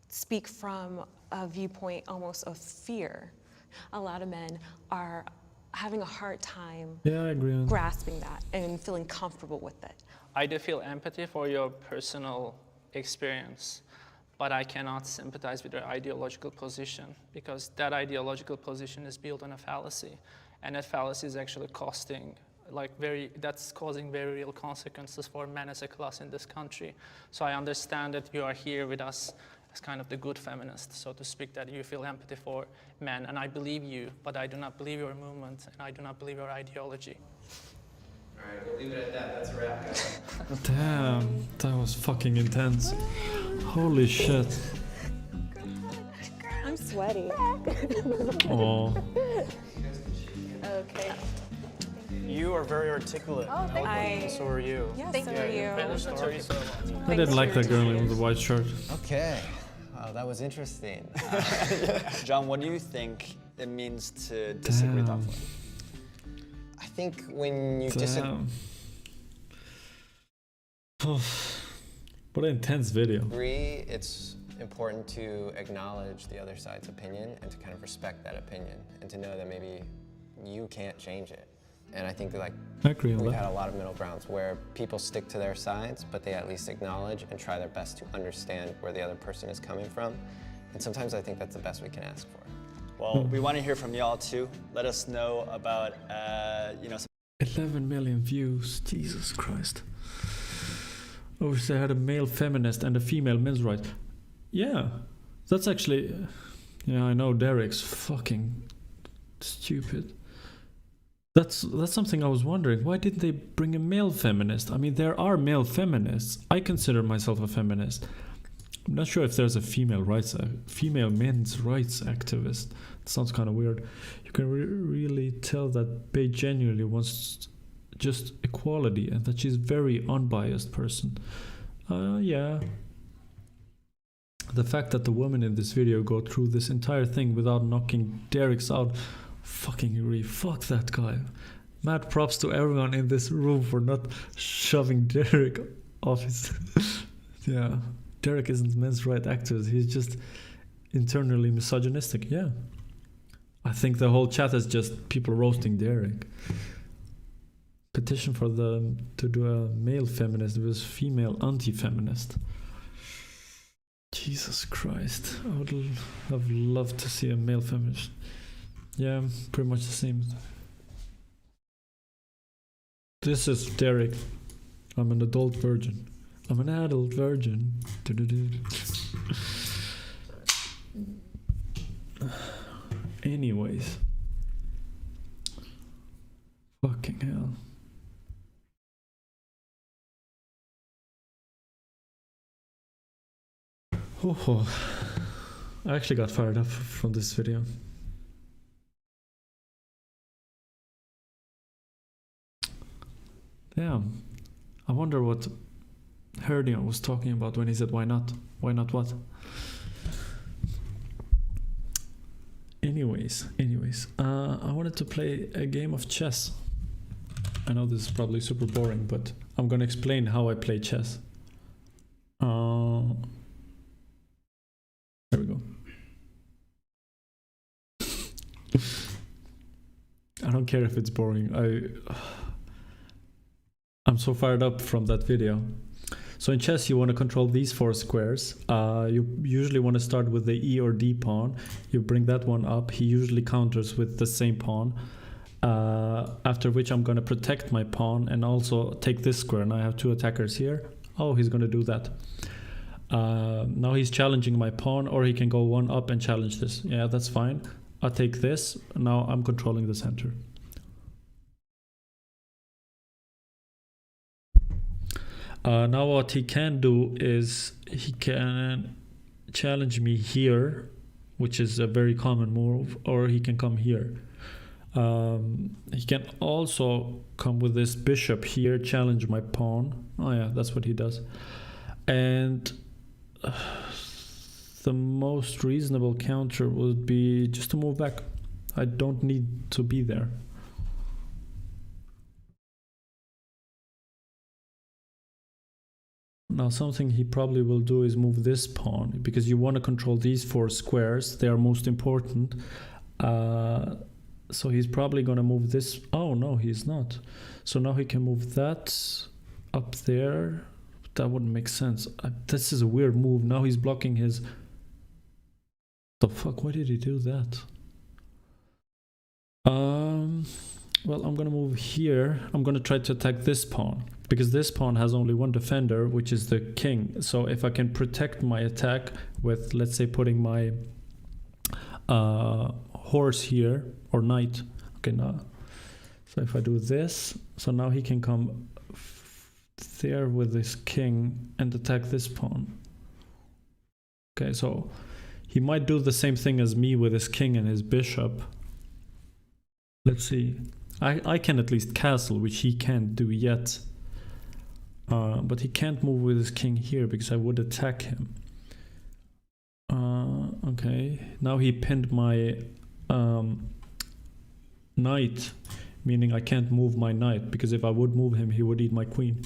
speak from a viewpoint almost of fear. A lot of men are having a hard time Yeah, I agree. grasping that and feeling comfortable with it. I do feel empathy for your personal experience, but I cannot sympathize with your ideological position, because that ideological position is built on a fallacy, and that fallacy is actually that's causing very real consequences for men as a class in this country. So I understand that you are here with us as kind of the good feminist, so to speak, that you feel empathy for men, and I believe you, but I do not believe your movement, and I do not believe your ideology. All right, we'll leave it at that. That's a wrap, guys. Damn, that was fucking intense. Holy shit. I'm sweaty. Oh. Okay. You are very articulate. Oh, thank you. So are you. Yes, Thank so you. are you. Better story, so I didn't like that girl in the white shirt. Okay. Wow, that was interesting. John, what do you think it means to disagree Damn. thoughtfully? I think when you disagree, Damn. What an intense video. it's important to acknowledge the other side's opinion and to kind of respect that opinion and to know that maybe you can't change it. And I think that, like, I agree on we've that. had a lot of middle grounds where people stick to their sides, but they at least acknowledge and try their best to understand where the other person is coming from. And sometimes I think that's the best we can ask for. Well, we want to hear from y'all too. Let us know about, 11 million views. Jesus Christ. I wish they had a male feminist and a female men's rights. Yeah, that's actually. Yeah, I know Derek's fucking stupid. That's something I was wondering. Why didn't they bring a male feminist? I mean, there are male feminists. I consider myself a feminist. I'm not sure if there's a female men's rights activist. It sounds kind of weird. You can really tell that Bae genuinely wants just equality and that she's a very unbiased person. Yeah. The fact that the woman in this video go through this entire thing without knocking Derek's out, fuck that guy. Mad props to everyone in this room for not shoving Derek off his... Yeah. Derek isn't men's rights activist. He's just internally misogynistic. Yeah. I think the whole chat is just people roasting Derek. Petition for them to do a male feminist versus female anti-feminist. Jesus Christ. I would have loved to see a male feminist. Yeah, pretty much the same. This is Derek. I'm an adult virgin. I'm an adult virgin. Anyways. Fucking hell. Oh, I actually got fired up from this video. Damn. I wonder what Herdion was talking about when he said why not? Why not what? Anyways, I wanted to play a game of chess. I know this is probably super boring, but I'm gonna explain how I play chess. There we go. I don't care if it's boring. I'm so fired up from that video. So in chess, you want to control these 4 squares. You usually want to start with the E or D pawn. You bring that one up. He usually counters with the same pawn. After which I'm going to protect my pawn and also take this square. And I have 2 attackers here. Oh, he's going to do that. Now he's challenging my pawn, or he can go 1 up and challenge this. Yeah, that's fine. I'll take this. Now I'm controlling the center. Now what he can do is he can challenge me here, which is a very common move, or he can come here. He can also come with this bishop here, challenge my pawn. Oh yeah, that's what he does. And the most reasonable counter would be just to move back. I don't need to be there. Now something he probably will do is move this pawn, because you want to control these 4 squares. They are most important. So he's probably going to move this. Oh no, he's not. So now he can move that up there. That wouldn't make sense. This is a weird move. Now he's blocking his... The fuck, why did he do that? Well, I'm gonna move here. I'm gonna try to attack this pawn, because this pawn has only 1 defender, which is the king. So if I can protect my attack with, let's say, putting my horse here, or knight. Okay, now. So if I do this, so now he can come there with this king and attack this pawn. Okay, so he might do the same thing as me with his king and his bishop. Let's see. I can at least castle, which he can't do yet. But he can't move with his king here because I would attack him. Okay, now he pinned my knight, meaning I can't move my knight, because if I would move him, he would eat my queen.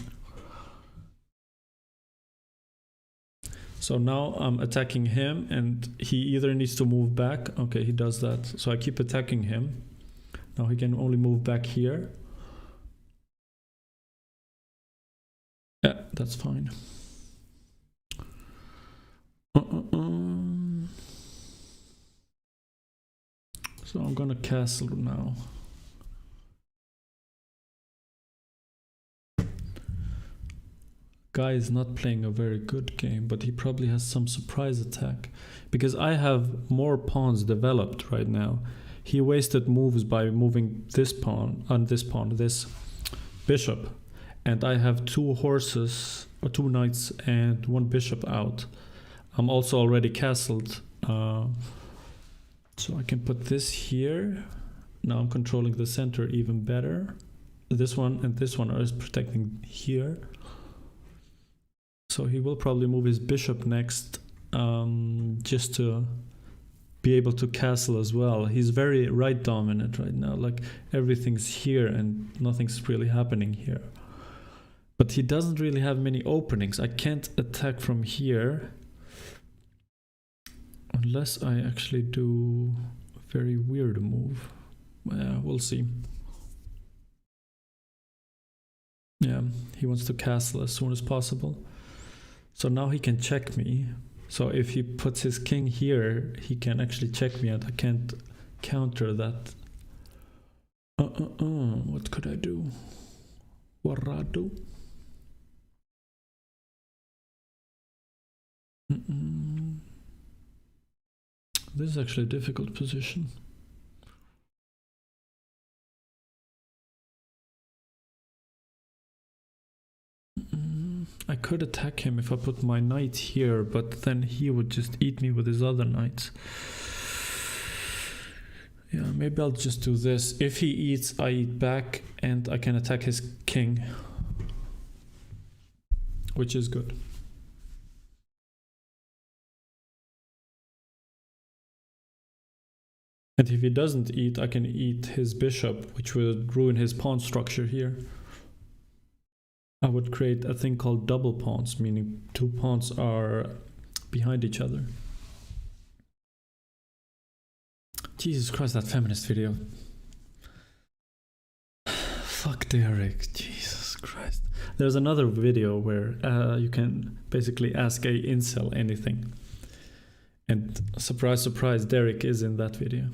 So now I'm attacking him, and he either needs to move back. Okay, he does that. So I keep attacking him. Now he can only move back here. Yeah, that's fine. So I'm gonna castle now. Guy is not playing a very good game, but he probably has some surprise attack, because I have more pawns developed right now. He wasted moves by moving this pawn and this pawn, this bishop, and I have 2 horses or 2 knights and 1 bishop out. I'm also already castled, so I can put this here. Now I'm controlling the center even better. This one and this one are protecting here. So he will probably move his bishop next, just to be able to castle as well. He's very right dominant right now, like everything's here and nothing's really happening here. But he doesn't really have many openings. I can't attack from here unless I actually do a very weird move. We'll see. Yeah, he wants to castle as soon as possible. So now he can check me. So if he puts his king here, he can actually check me, and I can't counter that. What could I do? Warado? This is actually a difficult position. I could attack him if I put my knight here, but then he would just eat me with his other knights. Yeah, maybe I'll just do this. If he eats, I eat back, and I can attack his king, which is good. And if he doesn't eat, I can eat his bishop, which would ruin his pawn structure here. I would create a thing called double pawns, meaning two pawns are behind each other. Jesus Christ, that feminist video. Fuck Derek, Jesus Christ. There's another video where you can basically ask a incel anything. And surprise, surprise, Derek is in that video.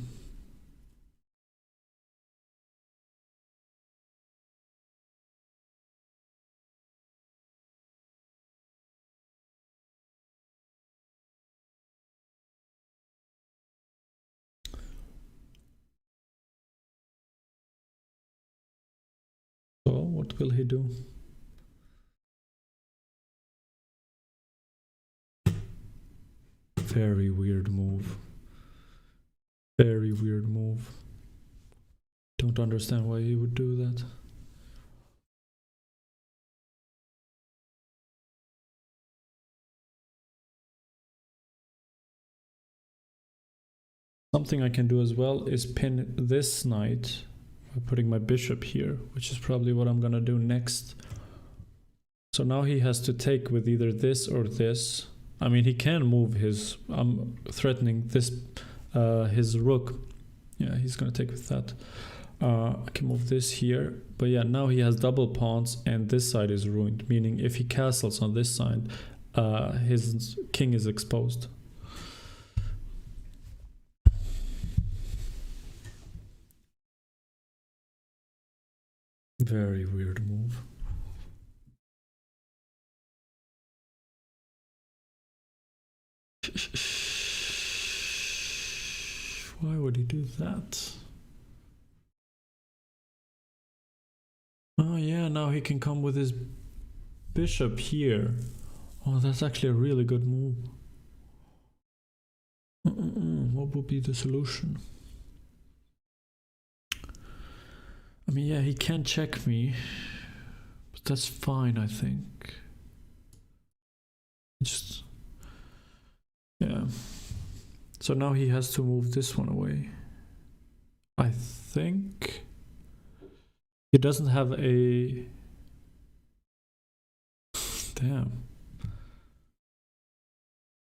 So, what will he do? Very weird move. Very weird move. Don't understand why he would do that. Something I can do as well is pin this knight by putting my bishop here, which is probably what I'm gonna do next. So now he has to take with either this or this. I mean, he can move his, I'm threatening this, his rook. Yeah, he's gonna take with that. I can move this here, but yeah, now he has double pawns and this side is ruined, meaning if he castles on this side, his king is exposed. Very weird move. Why would he do that? Oh yeah, now he can come with his bishop here. Oh, that's actually a really good move. What would be the solution? I mean, yeah, he can check me, but that's fine, I think. Just, yeah. So now he has to move this one away. I think he doesn't have a... Damn.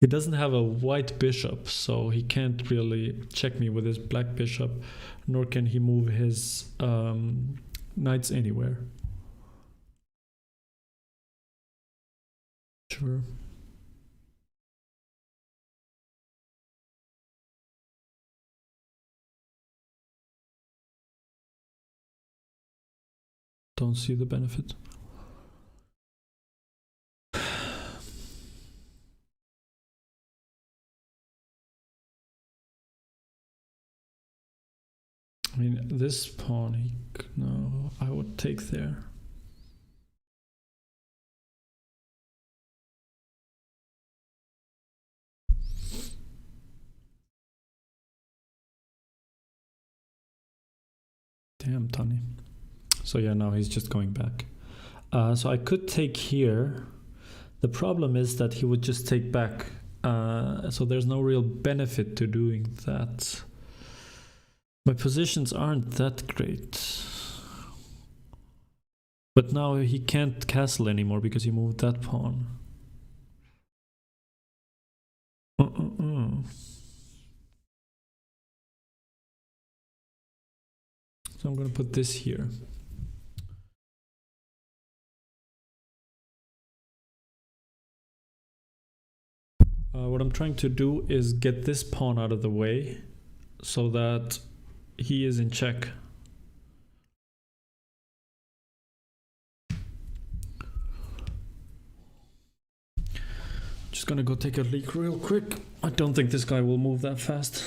He doesn't have a white bishop, so he can't really check me with his black bishop, nor can he move his knights anywhere. Sure. Don't see the benefit. I mean, this pawn, no, I would take there. Damn, Tony. So yeah, now he's just going back. So I could take here. The problem is that he would just take back. So there's no real benefit to doing that. My positions aren't that great. But now he can't castle anymore because he moved that pawn. So I'm gonna put this here. What I'm trying to do is get this pawn out of the way so that he is in check. Just gonna go take a leak real quick. I don't think this guy will move that fast.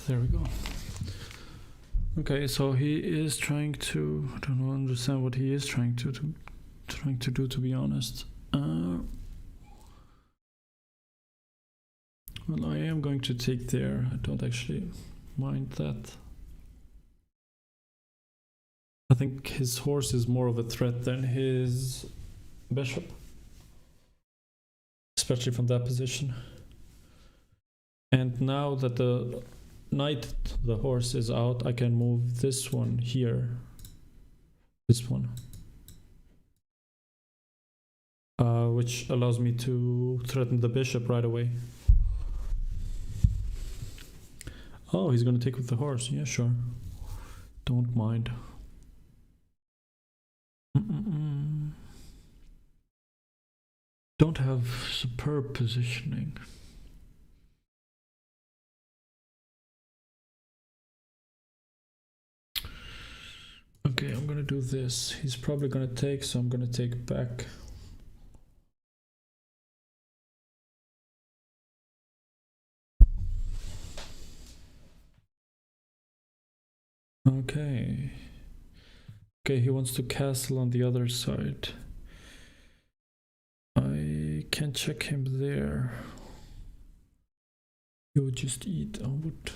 There we go. Okay, so he is trying to... I don't understand what he is trying to do, to be honest. Well, I am going to take there. I don't actually mind that. I think his horse is more of a threat than his bishop. Especially from that position. And now that the knight, the horse, is out, I can move this one here. This one. Which allows me to threaten the bishop right away. Oh, he's gonna take with the horse. Yeah, sure. Don't mind. Don't have superb positioning. Okay, I'm gonna do this. He's probably gonna take, so I'm gonna take back. Okay. Okay, he wants to castle on the other side. I can check him there. He would just eat. I would.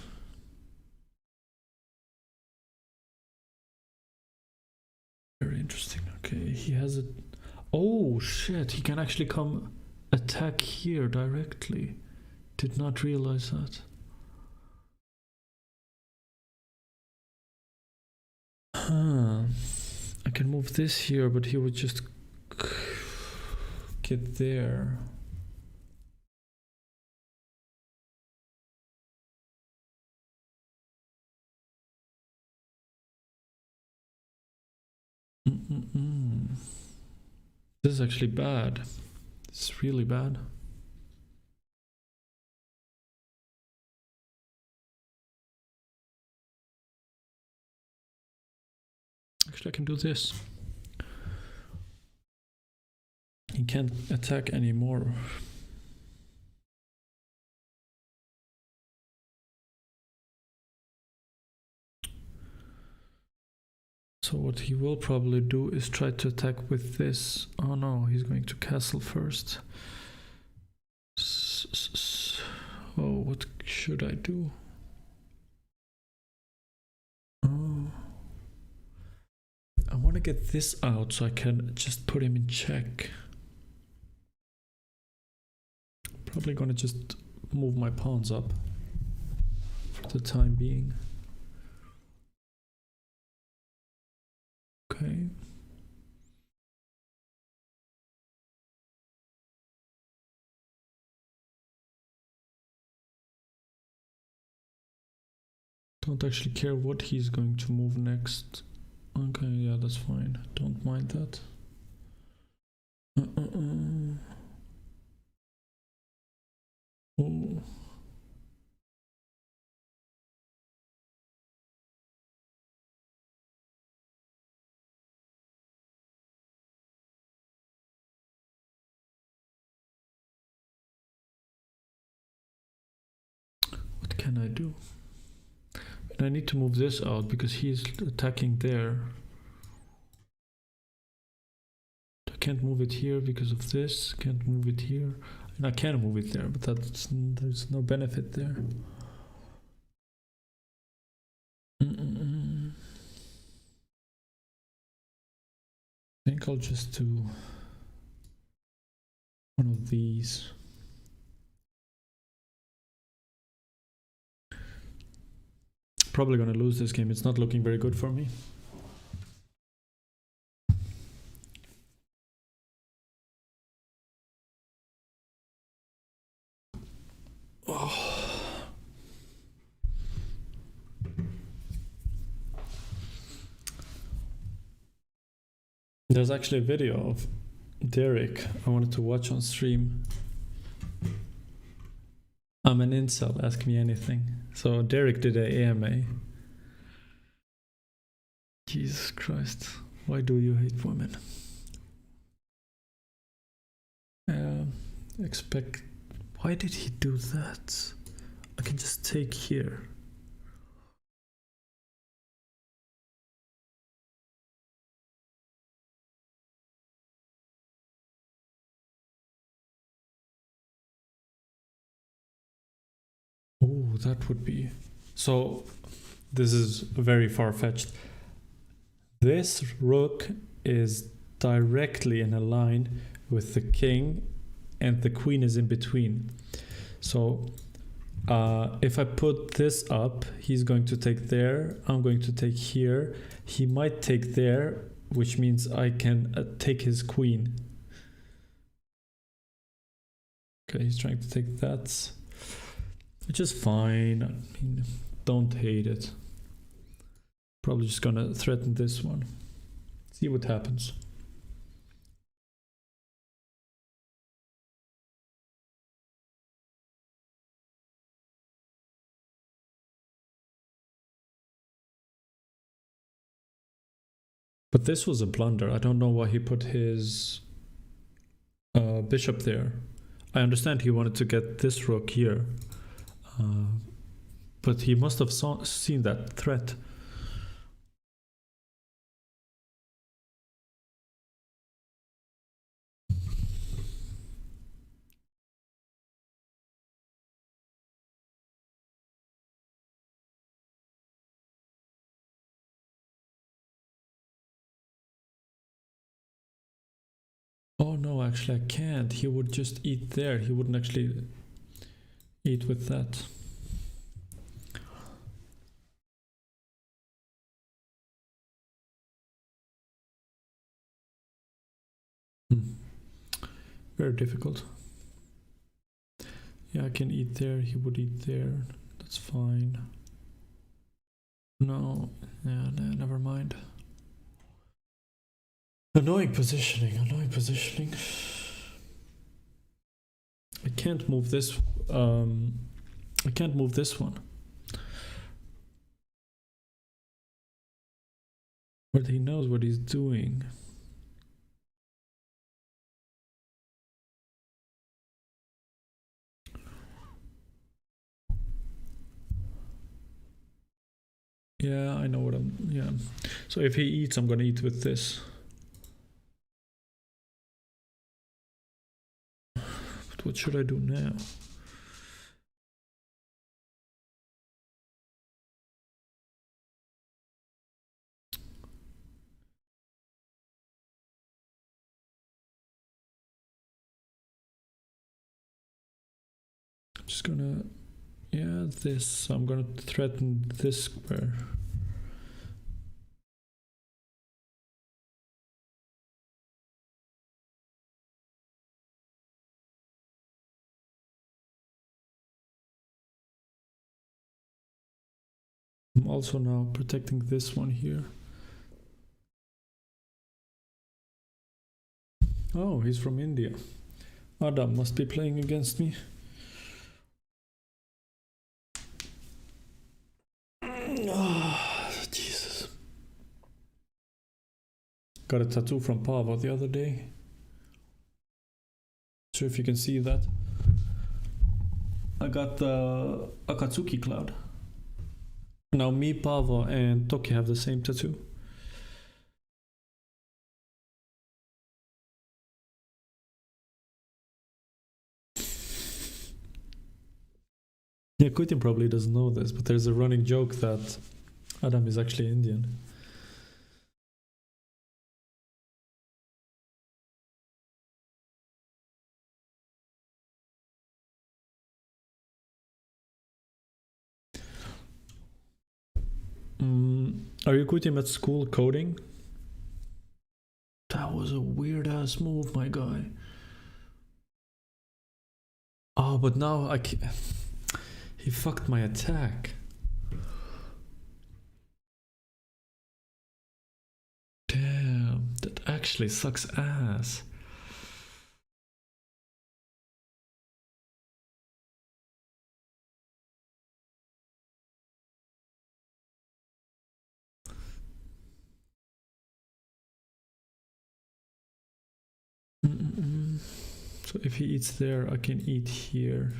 Very interesting. Okay, he has a... Oh shit, he can actually come attack here directly. Did not realize that. Huh. I can move this here, but he would just get there. This is actually bad. It's really bad. Actually, I can do this. He can't attack anymore. So what he will probably do is try to attack with this. Oh no, he's going to castle first. Oh, what should I do? Oh. I want to get this out so I can just put him in check. Probably gonna just move my pawns up for the time being. Okay. Don't actually care what he's going to move next. Okay, yeah, that's fine. Don't mind that. Oh. What can I do? And I need to move this out because he's attacking there. I can't move it here because of this. Can't move it here. And I can move it there, but there's no benefit there. I think I'll just do one of these. Probably gonna lose this game. It's not looking very good for me. Oh. There's actually a video of Derek I wanted to watch on stream. I'm an incel, ask me anything. So Derek did a AMA. Jesus Christ, why do you hate women? Why did he do that? I can just take here. Oh, that would be... So, this is very far-fetched. This rook is directly in a line with the king, and the queen is in between. So, if I put this up, he's going to take there, I'm going to take here. He might take there, which means I can take his queen. Okay, he's trying to take that, which is fine. I mean, don't hate it. Probably just gonna threaten this one. See what happens. But this was a blunder. I don't know why he put his bishop there. I understand he wanted to get this rook here. But he must have seen that threat. Oh no, actually I can't. He would just eat there. He wouldn't actually eat with that. Very difficult. Yeah, I can eat there. He would eat there. That's fine. No, yeah, never mind. Annoying positioning, annoying positioning. I can't move this. I can't move this one. But he knows what he's doing. Yeah, I know what yeah. So if he eats, I'm gonna eat with this. But what should I do now? I'm just gonna, yeah, this. I'm gonna threaten this square. I'm also now protecting this one here. Oh, he's from India. Adam must be playing against me. Oh, Jesus. Got a tattoo from Pavo the other day. Not sure if you can see that. I got the Akatsuki cloud. Now me, Pavo, and Toki have the same tattoo. Yeah, Kutin probably doesn't know this, but there's a running joke that Adam is actually Indian. Are you Kutin at school coding? That was a weird ass move, my guy. Oh, but now I can't. He fucked my attack. Damn, that actually sucks ass. So if he eats there, I can eat here.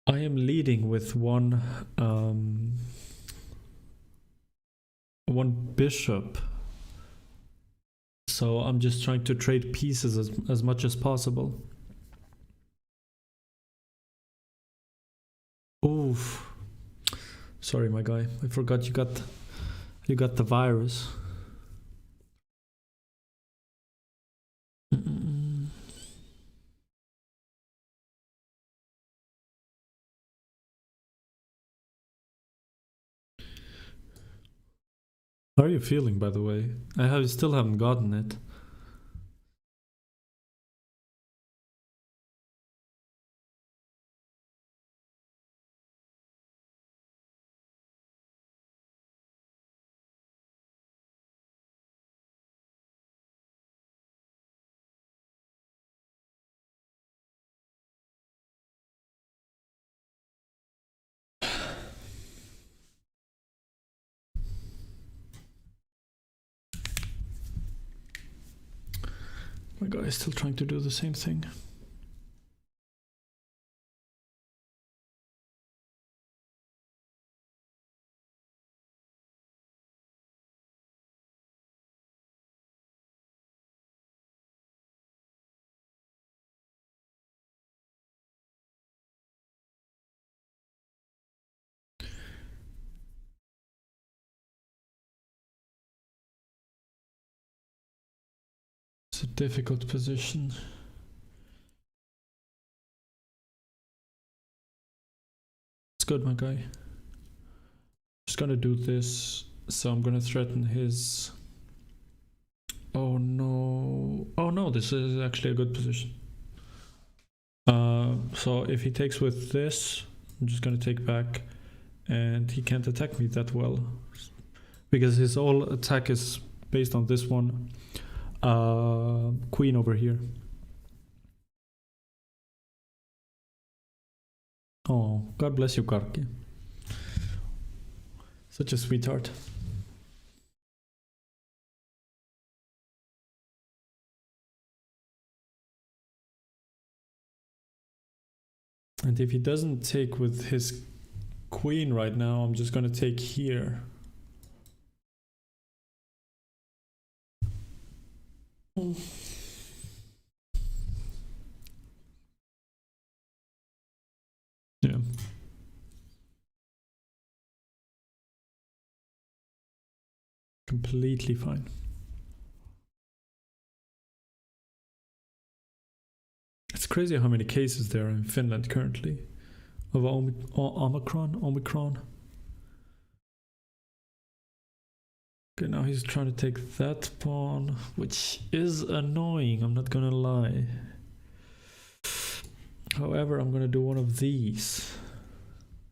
I am leading with one bishop, so I'm just trying to trade pieces as much as possible. Sorry, my guy. I forgot you got the virus. How are you feeling, by the way? Still haven't gotten it. My guy is still trying to do the same thing. It's a difficult position. It's good, my guy. Just gonna do this, so I'm gonna threaten his... Oh no, this is actually a good position. So if he takes with this, I'm just gonna take back, and he can't attack me that well, because his whole attack is based on this one. Queen over here. Oh, God bless you, Karki. Such a sweetheart. And if he doesn't take with his queen right now, I'm just gonna take here. Yeah. Completely fine. It's crazy how many cases there are in Finland currently of Omicron. Okay, now he's trying to take that pawn, which is annoying, I'm not gonna lie. However, I'm gonna do one of these.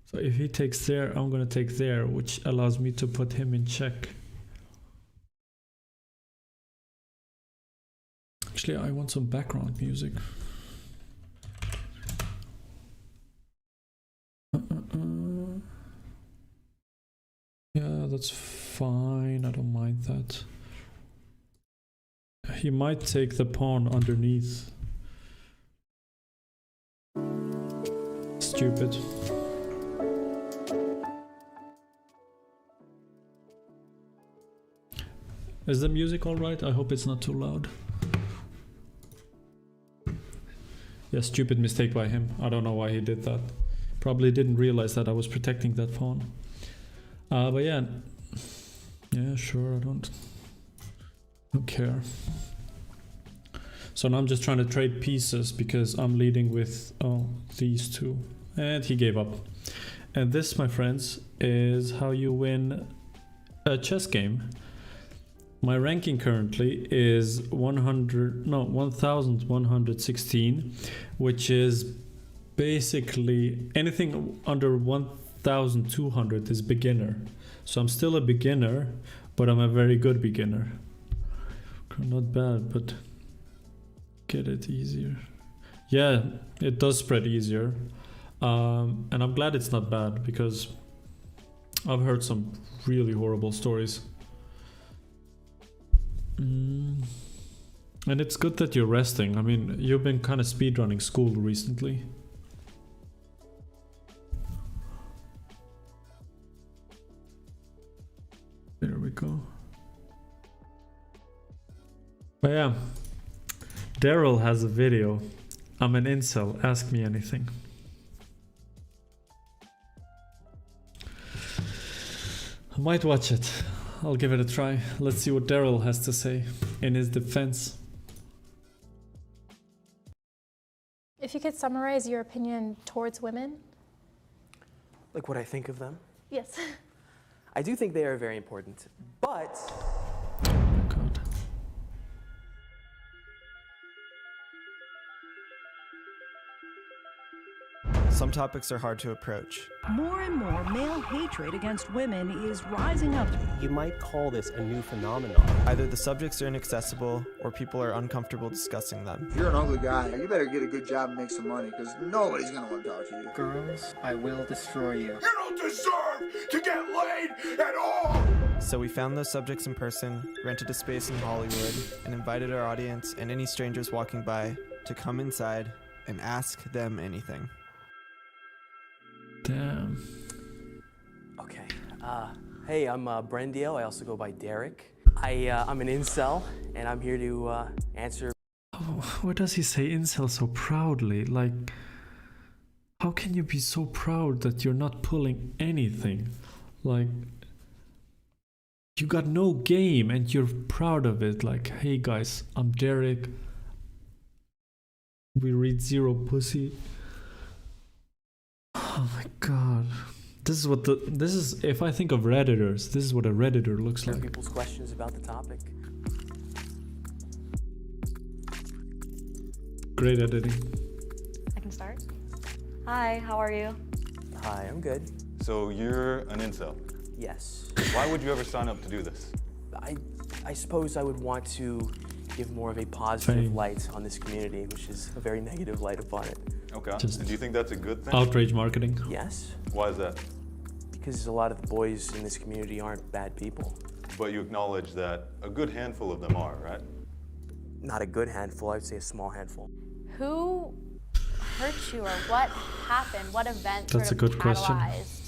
So if he takes there, I'm gonna take there, which allows me to put him in check. Actually, I want some background music. Yeah, that's fine. I don't mind that. He might take the pawn underneath. Stupid. Is the music alright? I hope it's not too loud. Yeah, stupid mistake by him. I don't know why he did that. Probably didn't realize that I was protecting that pawn. But yeah. Yeah, sure, I don't care. So now I'm just trying to trade pieces because I'm leading with these two. And he gave up. And this, my friends, is how you win a chess game. My ranking currently is 1116, which is basically anything under 1200 is beginner. So I'm still a beginner, but I'm a very good beginner. Not bad, but get it easier. Yeah, it does spread easier. And I'm glad it's not bad because I've heard some really horrible stories. And it's good that you're resting. I mean, you've been kind of speedrunning school recently. There we go. But yeah, Daryl has a video. I'm an incel, ask me anything. I might watch it. I'll give it a try. Let's see what Daryl has to say in his defense. If you could summarize your opinion towards women? Like what I think of them? Yes. I do think they are very important, but Oh my god. Some topics are hard to approach. More and more male hatred against women is rising up. You might call this a new phenomenon. Either the subjects are inaccessible or people are uncomfortable discussing them. If you're an ugly guy, you better get a good job and make some money, because nobody's gonna want to talk to you. Girls, I will destroy you. You don't deserve to get laid at all! So we found those subjects in person, rented a space in Hollywood, and invited our audience and any strangers walking by to come inside and ask them anything. Damn. Okay. Hey, I'm Brendio. I also go by Derek. I'm an incel, and I'm here to answer. Oh, what does he say incel so proudly? Like, how can you be so proud that you're not pulling anything? Like, you got no game and you're proud of it. Like, hey guys, I'm Derek. We read zero pussy. Oh my god. This is if I think of Redditors, this is what a Redditor looks like. People's questions about the topic. Great editing. I can start. Hi, how are you? Hi, I'm good. So you're an incel? Yes. Why would you ever sign up to do this? I suppose I would want to give more of a positive light on this community, which is a very negative light upon it. Okay. And do you think that's a good thing? Outrage marketing. Yes. Why is that? Because a lot of the boys in this community aren't bad people. But you acknowledge that a good handful of them are, right? Not a good handful, I would say a small handful. Who hurt you, or what happened? What event That's sort of a good question. catalyzed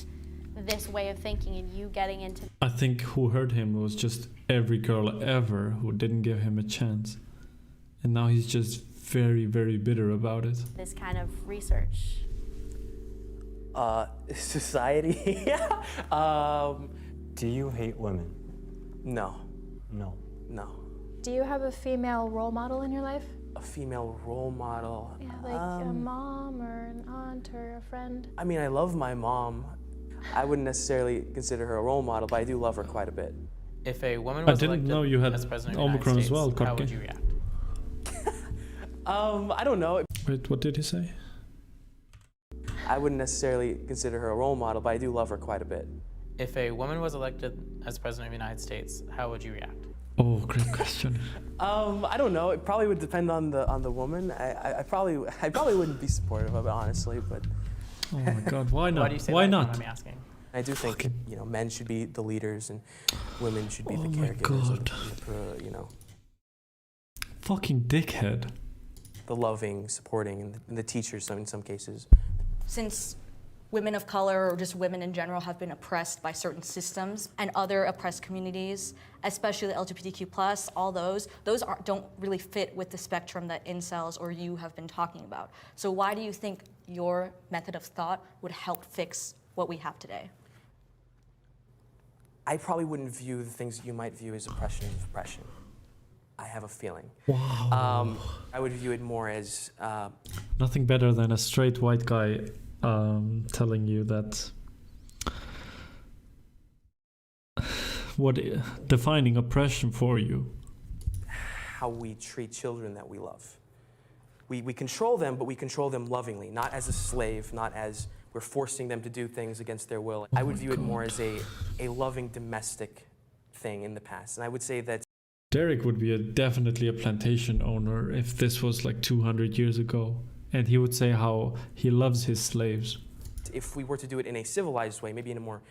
this way of thinking and you getting into? I think who hurt him was just every girl ever who didn't give him a chance. And now he's just very, very bitter about it. This kind of research. Society. Do you hate women? No. No. No. Do you have a female role model in your life? A female role model? Yeah, like a mom or an aunt or a friend? I mean, I love my mom. I wouldn't necessarily consider her a role model, but I do love her quite a bit. If a woman I was didn't know you had as president of the Omicron United as well, States, how Korke. would you react? I don't know. Wait, what did he say? I wouldn't necessarily consider her a role model, but I do love her quite a bit. If a woman was elected as president of the United States, how would you react? Oh, great question. I don't know. It probably would depend on the woman. I probably wouldn't be supportive of it, honestly, but. Oh my God, why not? Why do you say why that, not? if you don't mind me asking? I do think men should be the leaders and women should be the Oh my caregivers. God. And, Fucking dickhead. the loving, supporting, and the teachers in some cases. Since women of color or just women in general have been oppressed by certain systems and other oppressed communities, especially the LGBTQ+, all those don't really fit with the spectrum that incels or you have been talking about. So why do you think your method of thought would help fix what we have today? I probably wouldn't view the things that you might view as oppression as oppression. I have a feeling. Wow. I would view it more as... Nothing better than a straight white guy telling you that defining oppression for you. how we treat children that we love. We control them, but we control them lovingly, not as a slave, not as we're forcing them to do things against their will. I would view it more as a loving domestic thing in the past. And I would say that Derek would be definitely a plantation owner if this was like 200 years ago. And he would say how he loves his slaves. if we were to do it in a civilized way, maybe in a more,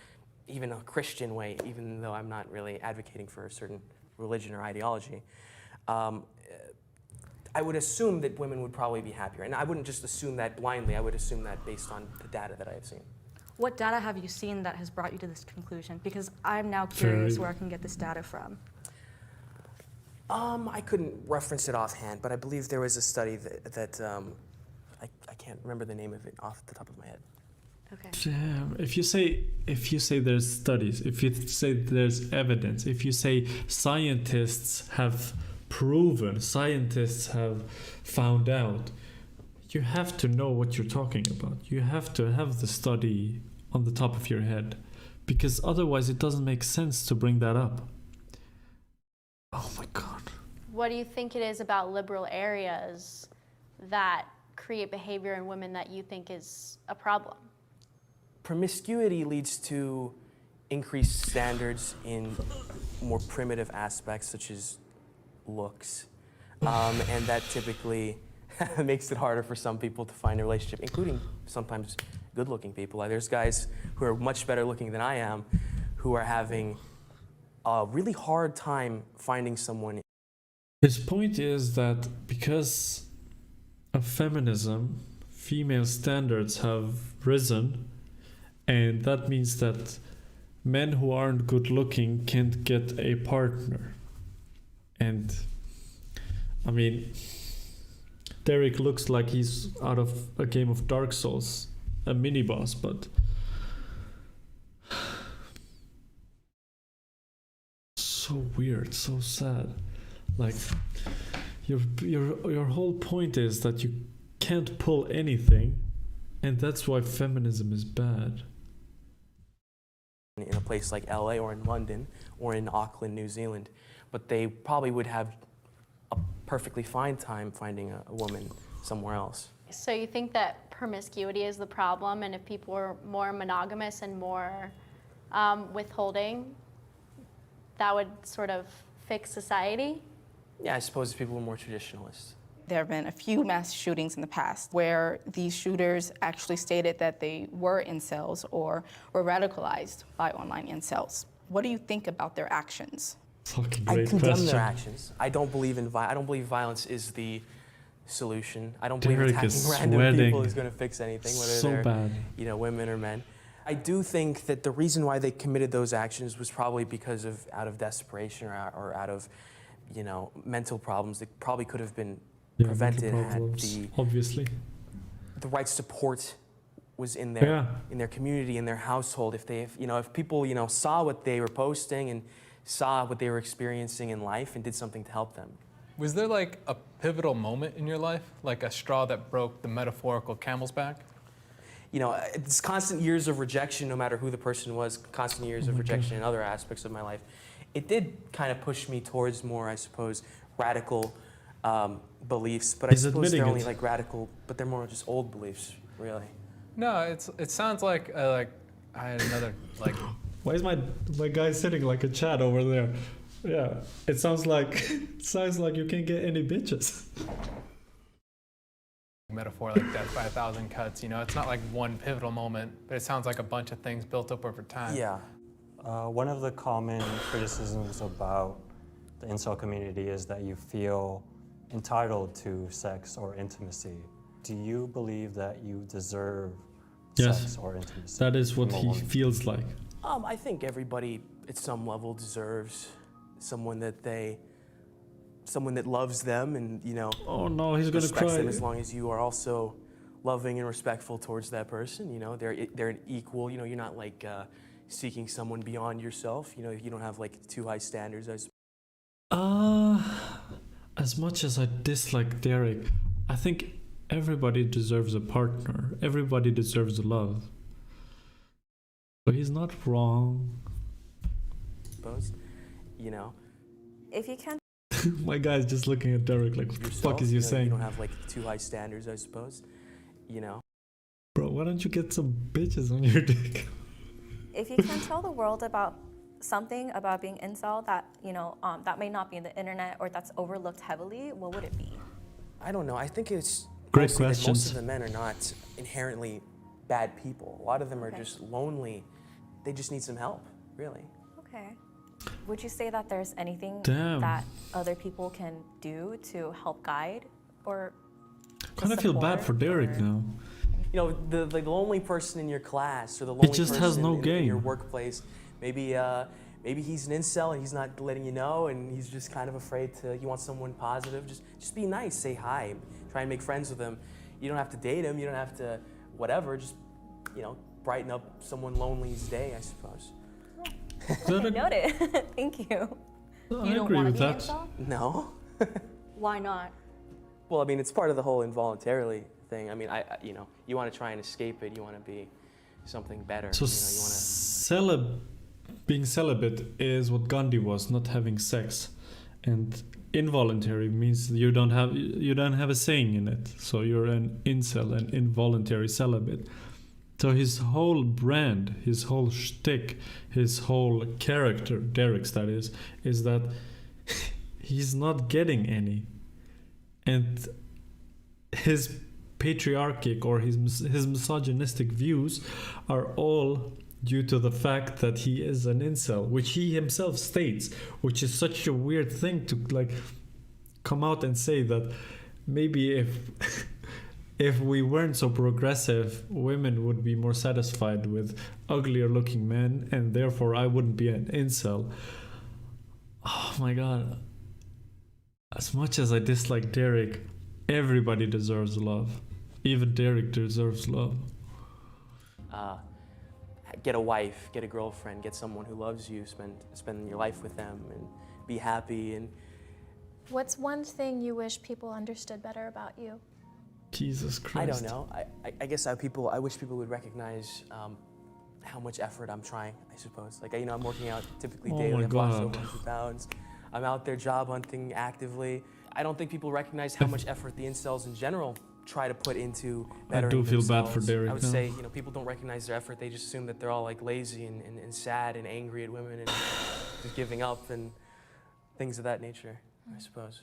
even a Christian way, even though I'm not really advocating for a certain religion or ideology, I would assume that women would probably be happier. And I wouldn't just assume that blindly, I would assume that based on the data that I have seen. What data have you seen that has brought you to this conclusion? Because I'm now curious where I can get this data from. I couldn't reference it offhand, but I believe there was a study that I can't remember the name of it off the top of my head. Okay. Damn. If you say there's studies, if you say there's evidence, if you say scientists have proven, scientists have found out, you have to know what you're talking about. You have to have the study on the top of your head, because otherwise it doesn't make sense to bring that up. Oh my God. What do you think it is about liberal areas that create behavior in women that you think is a problem? Promiscuity leads to increased standards in more primitive aspects such as looks, and that typically makes it harder for some people to find a relationship, including sometimes good-looking people. There's guys who are much better looking than I am who are having a really hard time finding someone. His point is that because of feminism, female standards have risen, and that means that men who aren't good looking can't get a partner. And I mean, Derek looks like he's out of a game of Dark Souls, a mini boss, but so weird, so sad. Like your whole point is that you can't pull anything, and that's why feminism is bad. In a place like LA or in London or in Auckland, New Zealand, but they probably would have a perfectly fine time finding a woman somewhere else. So you think that promiscuity is the problem, and if people were more monogamous and more withholding, that would sort of fix society? Yeah, I suppose people were more traditionalist. There have been a few mass shootings in the past where these shooters actually stated that they were incels or were radicalized by online incels. What do you think about their actions? I condemn their actions. I don't believe violence is the solution. I don't believe Derek attacking is random sweating. people is going to fix anything, whether So they're bad. women or men. I do think that the reason why they committed those actions was probably because of out of desperation or out of mental problems that probably could have been prevented had obviously the right support was in their Yeah. in their community, in their household. If people saw what they were posting and saw what they were experiencing in life and did something to help them. Was there like a pivotal moment in your life, like a straw that broke the metaphorical camel's back? It's constant years of rejection, no matter who the person was, constant years of rejection in other aspects of my life. It did kind of push me towards more, I suppose, radical beliefs, but I suppose they're only like radical, but they're more just old beliefs, really. No, it sounds like I had another like. Why is my guy sitting like a Chad over there? Yeah, it sounds like you can't get any bitches. Metaphor like death by 1,000 cuts. It's not like one pivotal moment, but it sounds like a bunch of things built up over time. Yeah. One of the common criticisms about the incel community is that you feel entitled to sex or intimacy. Do you believe that you deserve sex or intimacy? That is what he feels like. I think everybody at some level deserves someone that loves them and Oh no, he's gonna respects cry. them as long as you are also loving and respectful towards that person. They're an equal. You're not like seeking someone beyond yourself. You don't have like too high standards. As much as I dislike Derek, I think everybody deserves a partner. Everybody deserves love. But he's not wrong. Suppose, If you can. My guy's just looking at Derek like, what the fuck is you saying? You don't have like too high standards, I suppose. Bro, why don't you get some bitches on your dick? If you can tell the world about something about being incel that that may not be in the internet or that's overlooked heavily, what would it be? I don't know. I think it's Great mostly that questions. most of the men are not inherently bad people. A lot of them are just lonely. They just need some help, really. Okay. Would you say that there's anything Damn. that other people can do to help guide or Kind of feel bad for Derek now. The lonely person in your class or the lonely just person has no in game. your workplace. Maybe he's an incel and he's not letting you know, and he's just kind of afraid to. You want someone positive. Just be nice. Say hi. Try and make friends with him. You don't have to date him. You don't have to whatever. Just brighten up someone lonely's day, I suppose. Noted. Thank you. I agree with that. No. Why not? Well, I mean, it's part of the whole involuntarily thing. I mean, you know, you want to try and escape it. You want to be something better. So you know, you want being celibate is what Gandhi was, not having sex, and involuntary means you don't have a saying in it. So you're an incel, an involuntary celibate. So his whole brand, his whole shtick, his whole character, Derek's that is that he's not getting any. And his patriarchic or his misogynistic views are all due to the fact that he is an incel, which he himself states, which is such a weird thing to like come out and say that maybe if we weren't so progressive, women would be more satisfied with uglier looking men, and therefore I wouldn't be an incel. Oh my god. As much as I dislike Derek, everybody deserves love. Even Derek deserves love. get a wife, get a girlfriend, get someone who loves you, spend your life with them, and be happy. And what's one thing you wish people understood better about you? Jesus Christ. I don't know. I guess I wish people would recognize how much effort I'm trying, I suppose. Like, I'm working out typically daily. I've lost over 100 pounds. I'm out there job hunting actively. I don't think people recognize how much effort the incels in general try to put into bettering I do feel themselves. bad for Derek I would now. say, people don't recognize their effort. They just assume that they're all like lazy and sad and angry at women and just giving up and things of that nature, I suppose.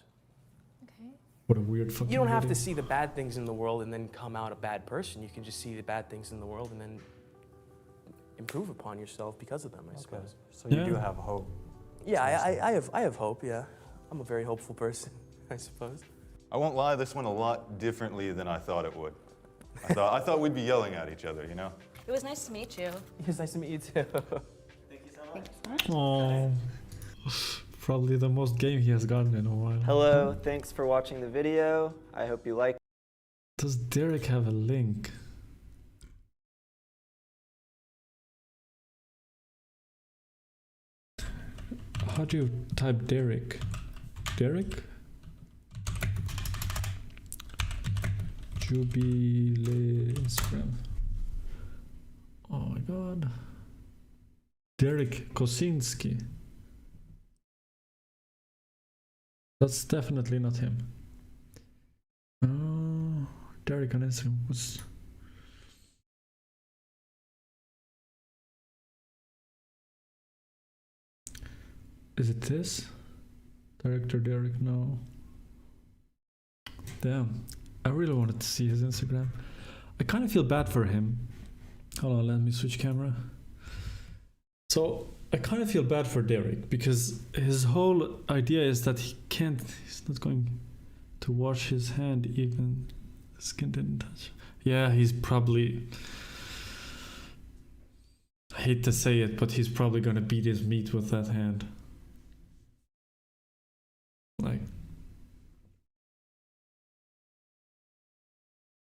Okay. What a weird fucking You don't have video. to see the bad things in the world and then come out a bad person. You can just see the bad things in the world and then improve upon yourself because of them, I suppose. So you do have hope. Yeah, I have hope, yeah. I'm a very hopeful person, I suppose. I won't lie, this went a lot differently than I thought it would. I thought we'd be yelling at each other, you know? It was nice to meet you. It was nice to meet you too. Thank you so much. Oh, probably the most game he has gotten in a while. Hello, thanks for watching the video. I hope you like. Does Derek have a link? How do you type Derek? Derek? Jubilee Instagram. Oh my god. Derek Kosinski. That's definitely not him. Derek on Instagram. What's... Is it this? Director Derek? No. Damn. I really wanted to see his Instagram. I kind of feel bad for him. Hold on, let me switch camera. So I kind of feel bad for Derek because his whole idea is that he's not going to wash his hand even the skin didn't touch. Yeah, he's probably, I hate to say it, but he's probably gonna beat his meat with that hand. Like,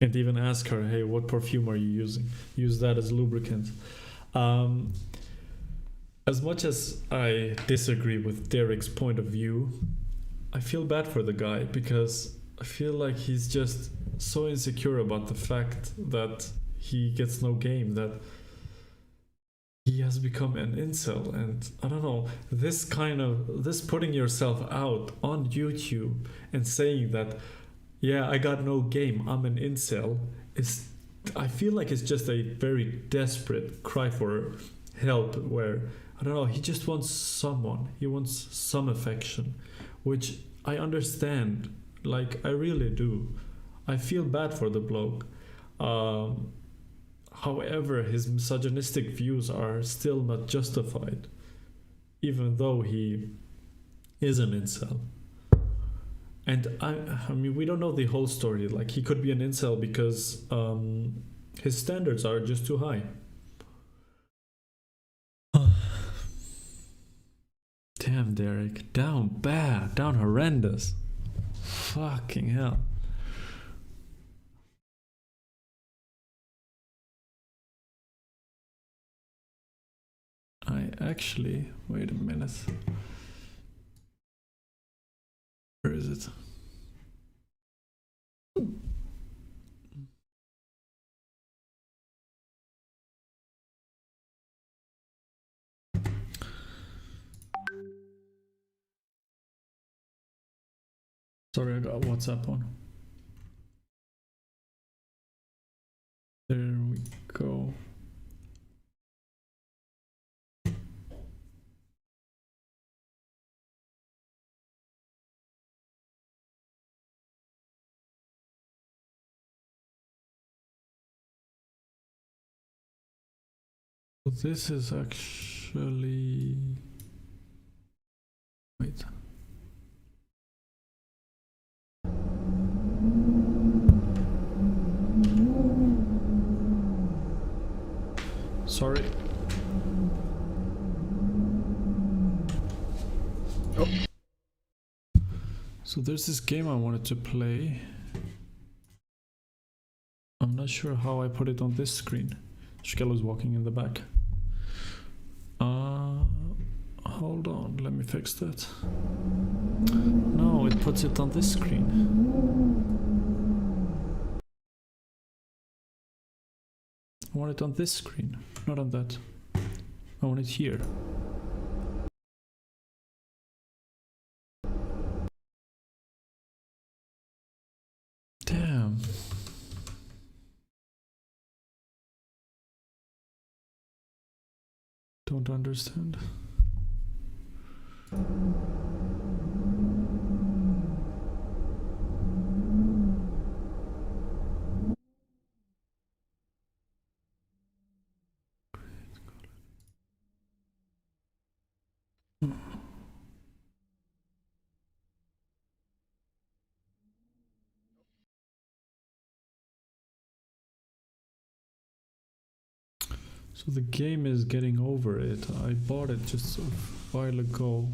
and even ask her, hey, what perfume are you using? Use that as lubricant. As much as I disagree with Derek's point of view, I feel bad for the guy because I feel like he's just so insecure about the fact that he gets no game, that he has become an incel. And I don't know, this putting yourself out on YouTube and saying that, yeah, I got no game, I'm an incel, I feel like it's just a very desperate cry for help where, I don't know, he just wants someone, he wants some affection, which I understand, like I really do. I feel bad for the bloke. However, his misogynistic views are still not justified, even though he is an incel. And I mean, we don't know the whole story. Like, he could be an incel because his standards are just too high. Damn, Derek. Down bad. Down horrendous. Fucking hell. actually, wait a minute. Where is it? Sorry, I got WhatsApp on. There we go. This is actually... Wait. Sorry. Oh. So there's this game I wanted to play. I'm not sure how I put it on this screen. Shkello's walking in the back. Hold on, let me fix that. No, it puts it on this screen. I want it on this screen, not on that. I want it here. Damn. Don't understand. So the game is getting over it. I bought it just a while ago.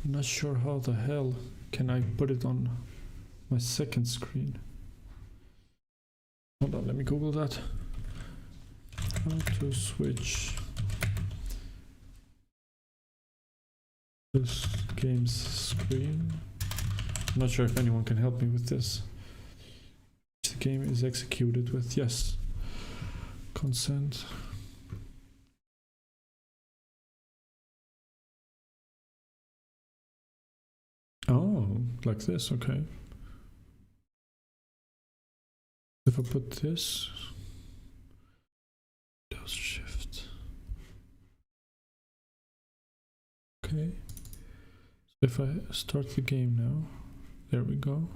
I'm not sure how the hell can I put it on my second screen. Hold on, let me Google that. How to switch this game's screen. I'm not sure if anyone can help me with this. The game is executed with yes. Consent. Oh, like this, okay. If I put this, Windows Shift. Okay. So if I start the game now, there we go.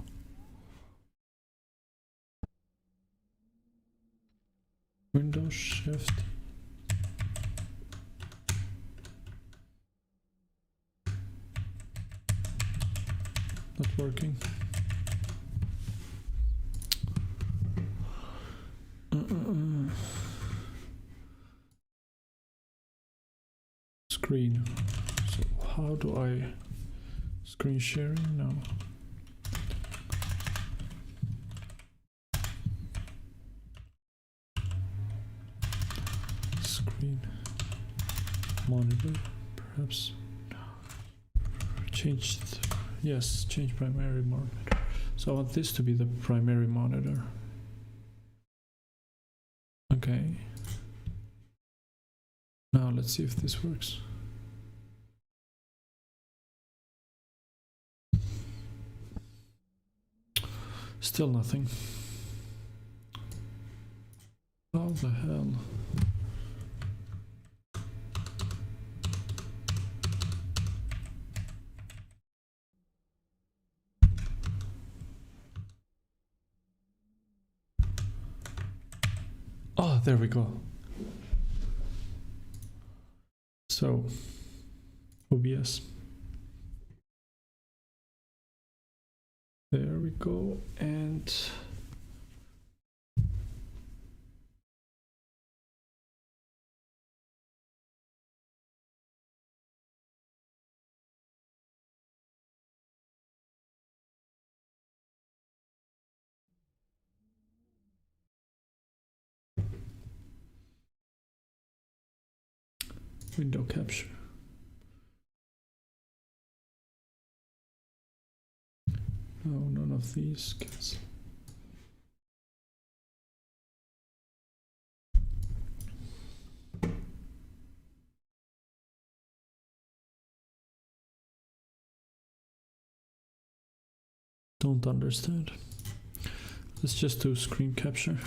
Windows Shift. Not working. Screen. So how do I screen sharing now? Screen monitor, perhaps. Change. Yes, change primary monitor. So I want this to be the primary monitor. Okay. Now let's see if this works. Still nothing. How the hell? Oh, there we go. So, OBS. There we go, and Window capture. No, none of these. Cancel. Don't understand. Let's just do screen capture.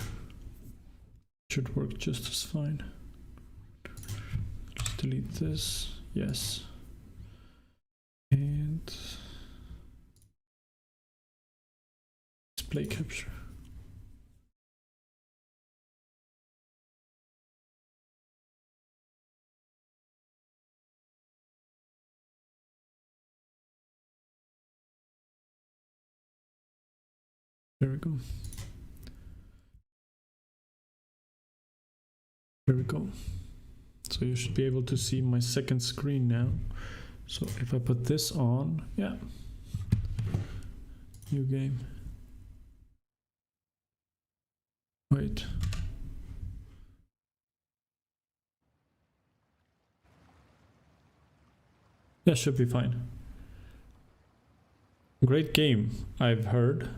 Should work just as fine. Just delete this. Yes. And display capture. There we go. There we go. So you should be able to see my second screen now. So if I put this on, yeah. New game. Wait. Yeah, should be fine. Great game, I've heard.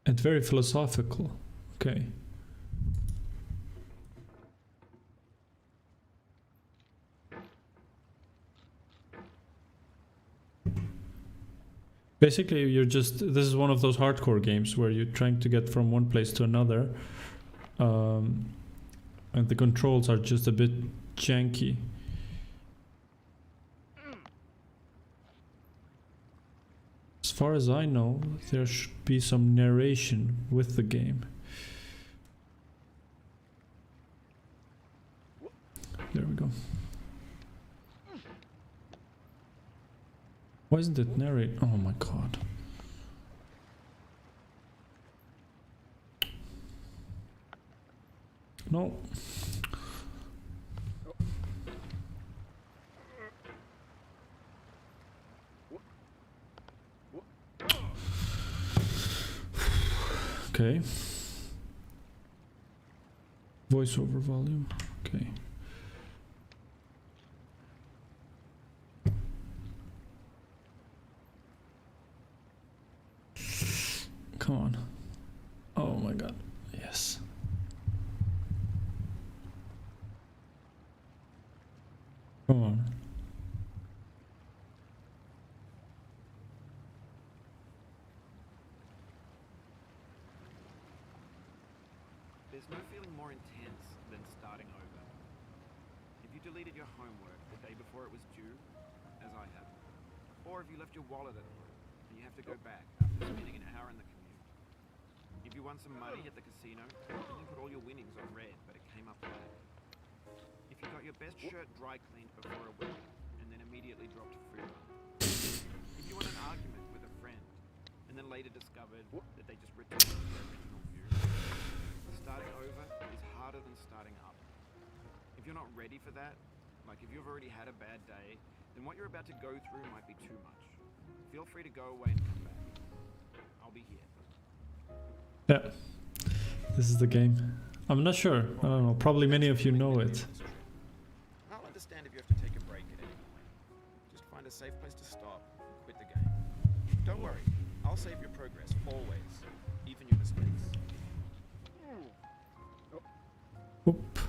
And very philosophical. Okay. Basically, you're just, this is one of those hardcore games where you're trying to get from one place to another. And the controls are just a bit janky. As far as I know, there should be some narration with the game. There we go. Why isn't it narrate? Oh my god. No. Okay. Voiceover volume. Okay. Come on. Oh my god. Yes. Come on. There's no feeling more intense than starting over. If you deleted your homework the day before it was due, as I have, or if you left your wallet at home and you have to go back after spending an hour in the commute. If you won some money at the casino and you put all your winnings on red but it came up black. If you got your best shirt dry cleaned before a wedding and then immediately dropped food on it. If you won an argument with a friend and then later discovered that they just returned their original view. Starting over is harder than starting up. If you're not ready for that, like if you've already had a bad day, then what you're about to go through might be too much. Feel free to go away and come back. I'll be here. Yeah. This is the game. I'm not sure. I don't know. Probably many of you know it. I'll understand if you have to take a break at any point. Just find a safe place to stop and quit the game. Don't worry. I'll save your progress, always. Even your mistakes. Oop.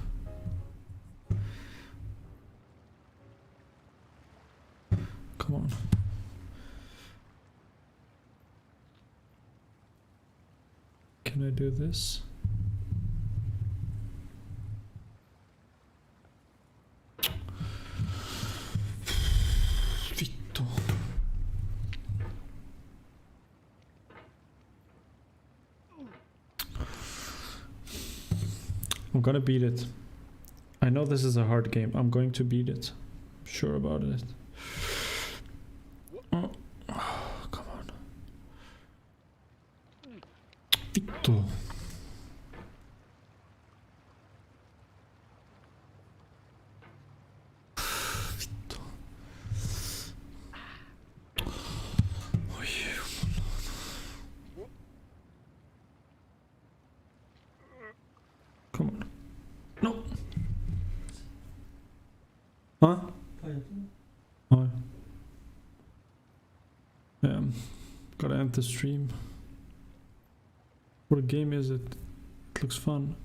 Come on. Can I do this? Fitto. I'm gonna beat it. I know this is a hard game. I'm going to beat it. I'm sure about it. Oh, come on. Fitto. Oh. Yeah, gotta end the stream. What game is it? It looks fun.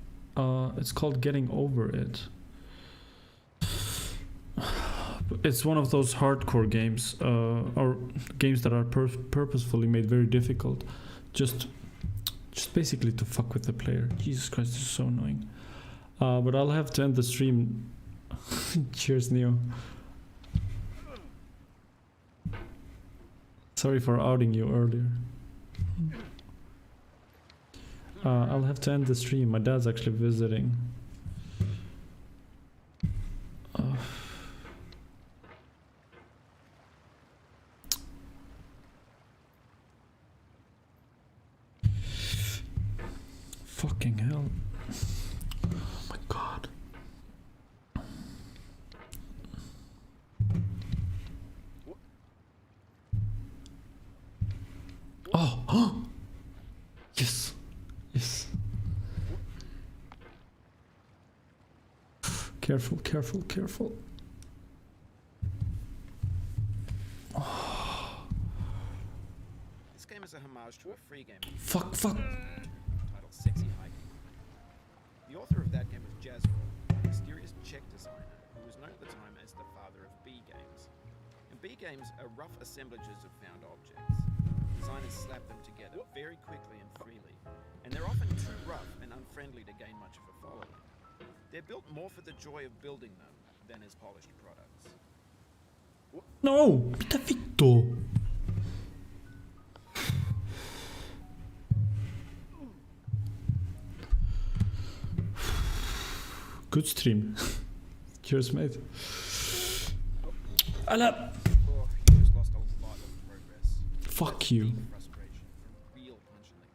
It's called Getting Over It. It's one of those hardcore games, or games that are purposefully made very difficult, just basically to fuck with the player. Jesus Christ, this is so annoying. But I'll have to end the stream. Cheers, Neo. Sorry for outing you earlier. I'll have to end the stream. My dad's actually visiting. Fucking hell. Oh my god. Oh! Yes! Yes. Careful, careful, careful. This game is a homage to a free game. Fuck, fuck. Titled Sexy Hiking. The author of that game was Jasper, a mysterious Czech designer who was known at the time as the father of B games. And B games are rough assemblages of found objects. Designers slap them together very quickly and freely, and they're often too rough and unfriendly to gain much of a following. They're built more for the joy of building them than as polished products. No! Mitä vittu? Good stream. Cheers, mate. Älä! Oh, you just lost a lot of progress. Fuck you. Frustration from real punch in the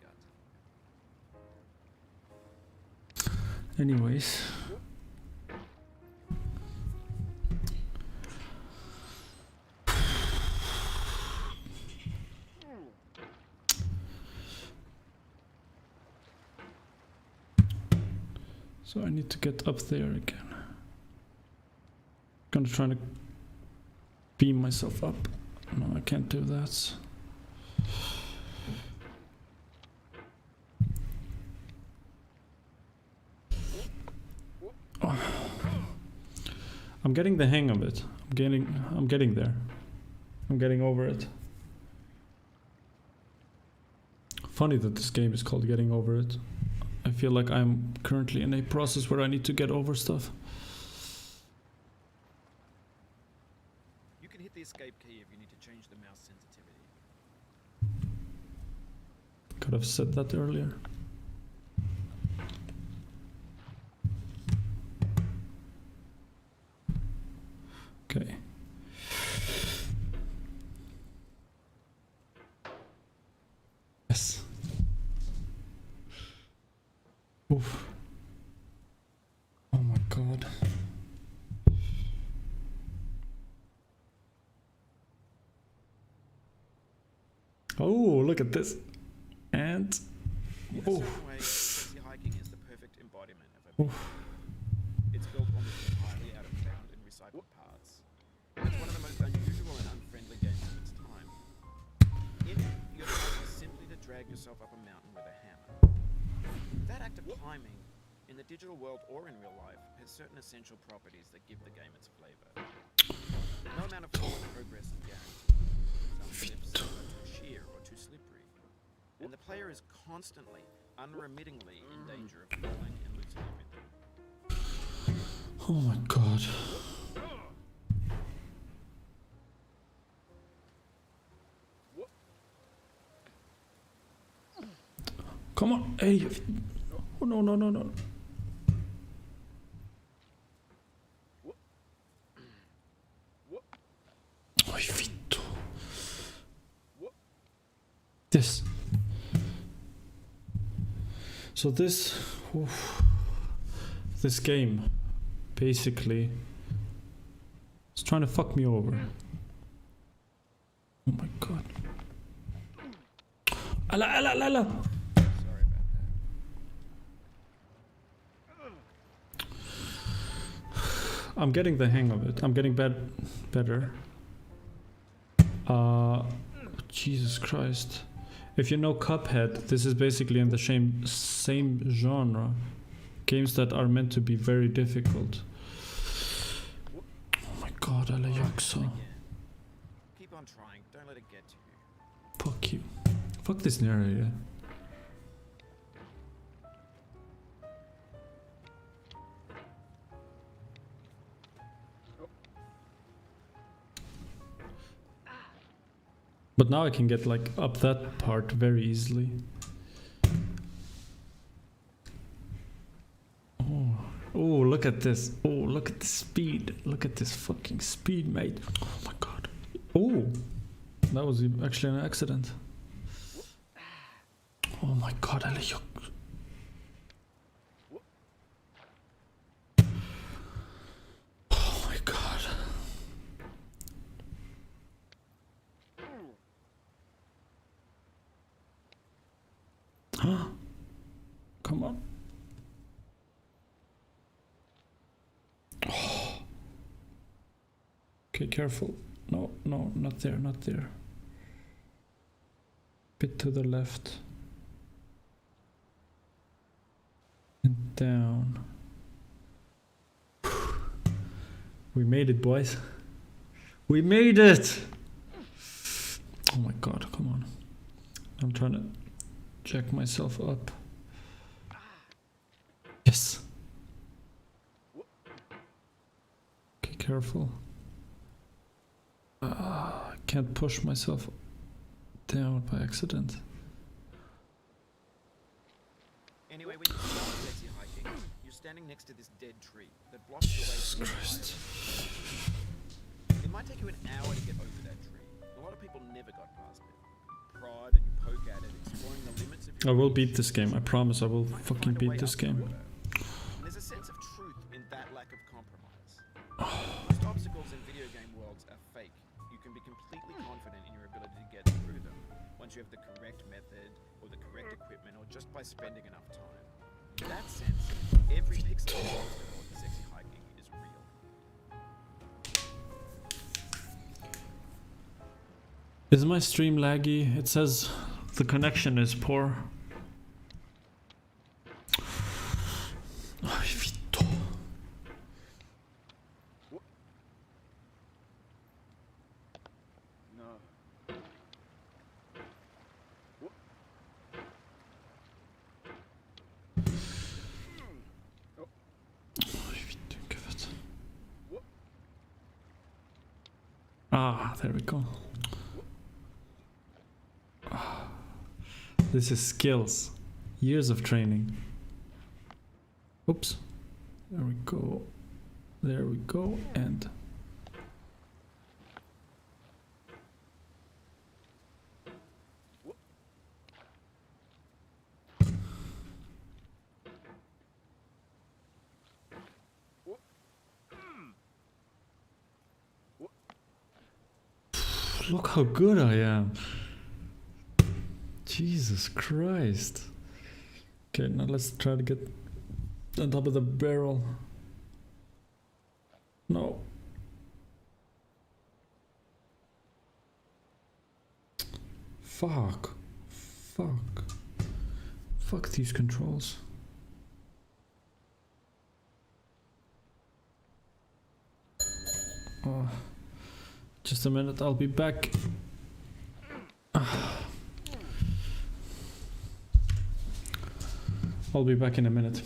gut. Anyways. So I need to get up there again. Gonna try to beam myself up. No, I can't do that. Oh. I'm getting the hang of it. I'm getting there. I'm getting over it. Funny that this game is called Getting Over It. I feel like I'm currently in a process where I need to get over stuff. You can hit the escape key if you need to change the mouse sensitivity. Could have said that earlier. Okay. Yes. Oof. Oh my god. Oh, look at this. And In a oh. certain way, sexy hiking is the perfect embodiment of a Oof. It's built almost entirely out of found and recycled parts. It's one of the most unusual and unfriendly games of its time. In it, your task is simply to drag yourself up a mountain with a hammer. That act of climbing, in the digital world or in real life, has certain essential properties that give the game its flavor. No amount of forward progress is guaranteed. Some cliffs are too sheer or too slippery. And the player is constantly, unremittingly in danger of falling and losing everything. Oh my god. Come on. Hey. Oh no, no, no, no. Oi, vittu. This. So this game basically is trying to fuck me over. Oh my god. Ala, ala, ala, ala. Sorry about that. I'm getting the hang of it. I'm getting better. Jesus Christ. If you know Cuphead, this is basically in the same genre. Games that are meant to be very difficult. Oh my god, Alejoxo. Keep on trying. Don't let it get to you. Fuck you. Fuck this narrator. But now I can get like up that part very easily. Oh, look at this. Oh, look at the speed. Look at this fucking speed, mate. Oh my god. Oh, that was actually an accident. Oh my god, Alejoxo. Oh my god. Come on. Oh. Okay, careful. No, not there, not there. Bit to the left. And down. We made it, boys. We made it! Oh my god, come on. I'm trying to jack myself up. Yes. Okay, careful. I can't push myself down by accident. Anyway, when you start sexy hiking, you're standing next to this dead tree that blocks the way. Jesus Christ. It might take you an hour to get over that tree. A lot of people never got past it. You prod and you poke at it, exploring the limits of I your will beat this game. I promise I will fucking beat this game. And there's a sense of truth in that lack of compromise. Most obstacles in video game worlds are fake. You can be completely confident in your ability to get through them once you have the correct method or the correct equipment or just by spending enough time. In that sense, every pixel of sexy hiking is real. Is my stream laggy? It says the connection is poor. Ai, Vito. Ah, there we go. This is skills. Years of training. Oops. There we go. There we go. And look how good I am. Jesus Christ. Okay, now let's try to get on top of the barrel. No. Fuck. Fuck. Fuck these controls. Oh. Just a minute, I'll be back. I'll be back in a minute.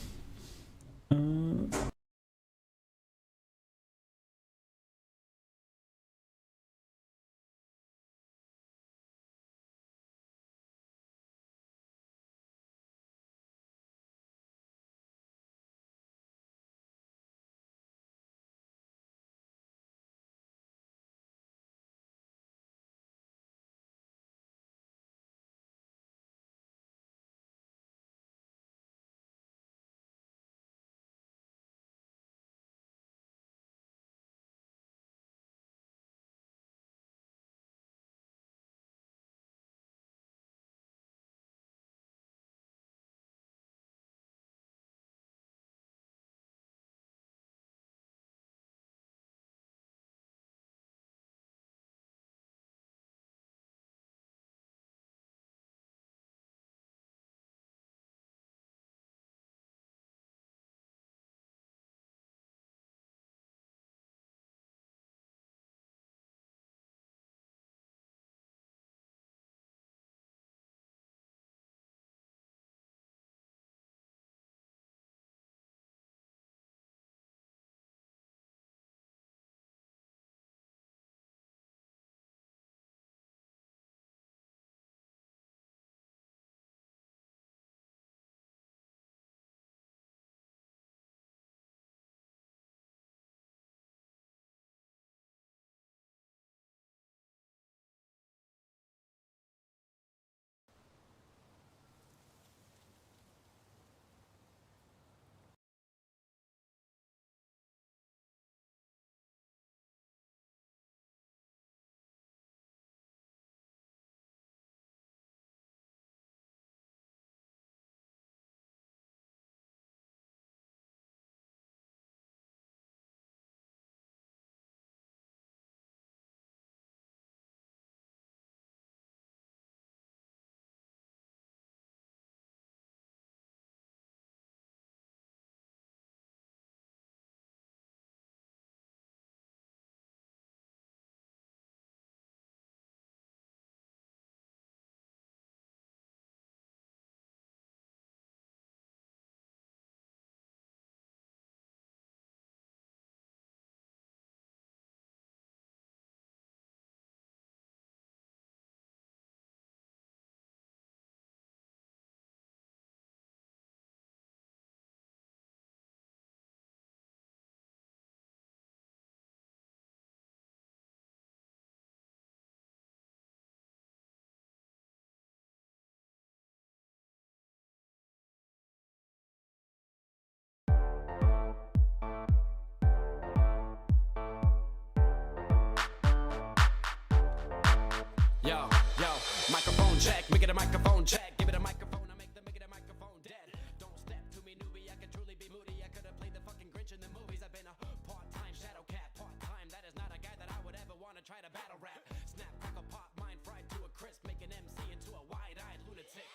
check. Make it a microphone check. Give it a microphone, I make the microphone dead. Don't step to me, newbie. I could truly be moody. I could have played the fucking Grinch in the movies. I've been a part-time shadow cat, part-time. That is not a guy that I would ever want to try to battle rap. Snap, crackle, pop, mind fried to a crisp. Make an MC into a wide-eyed lunatic.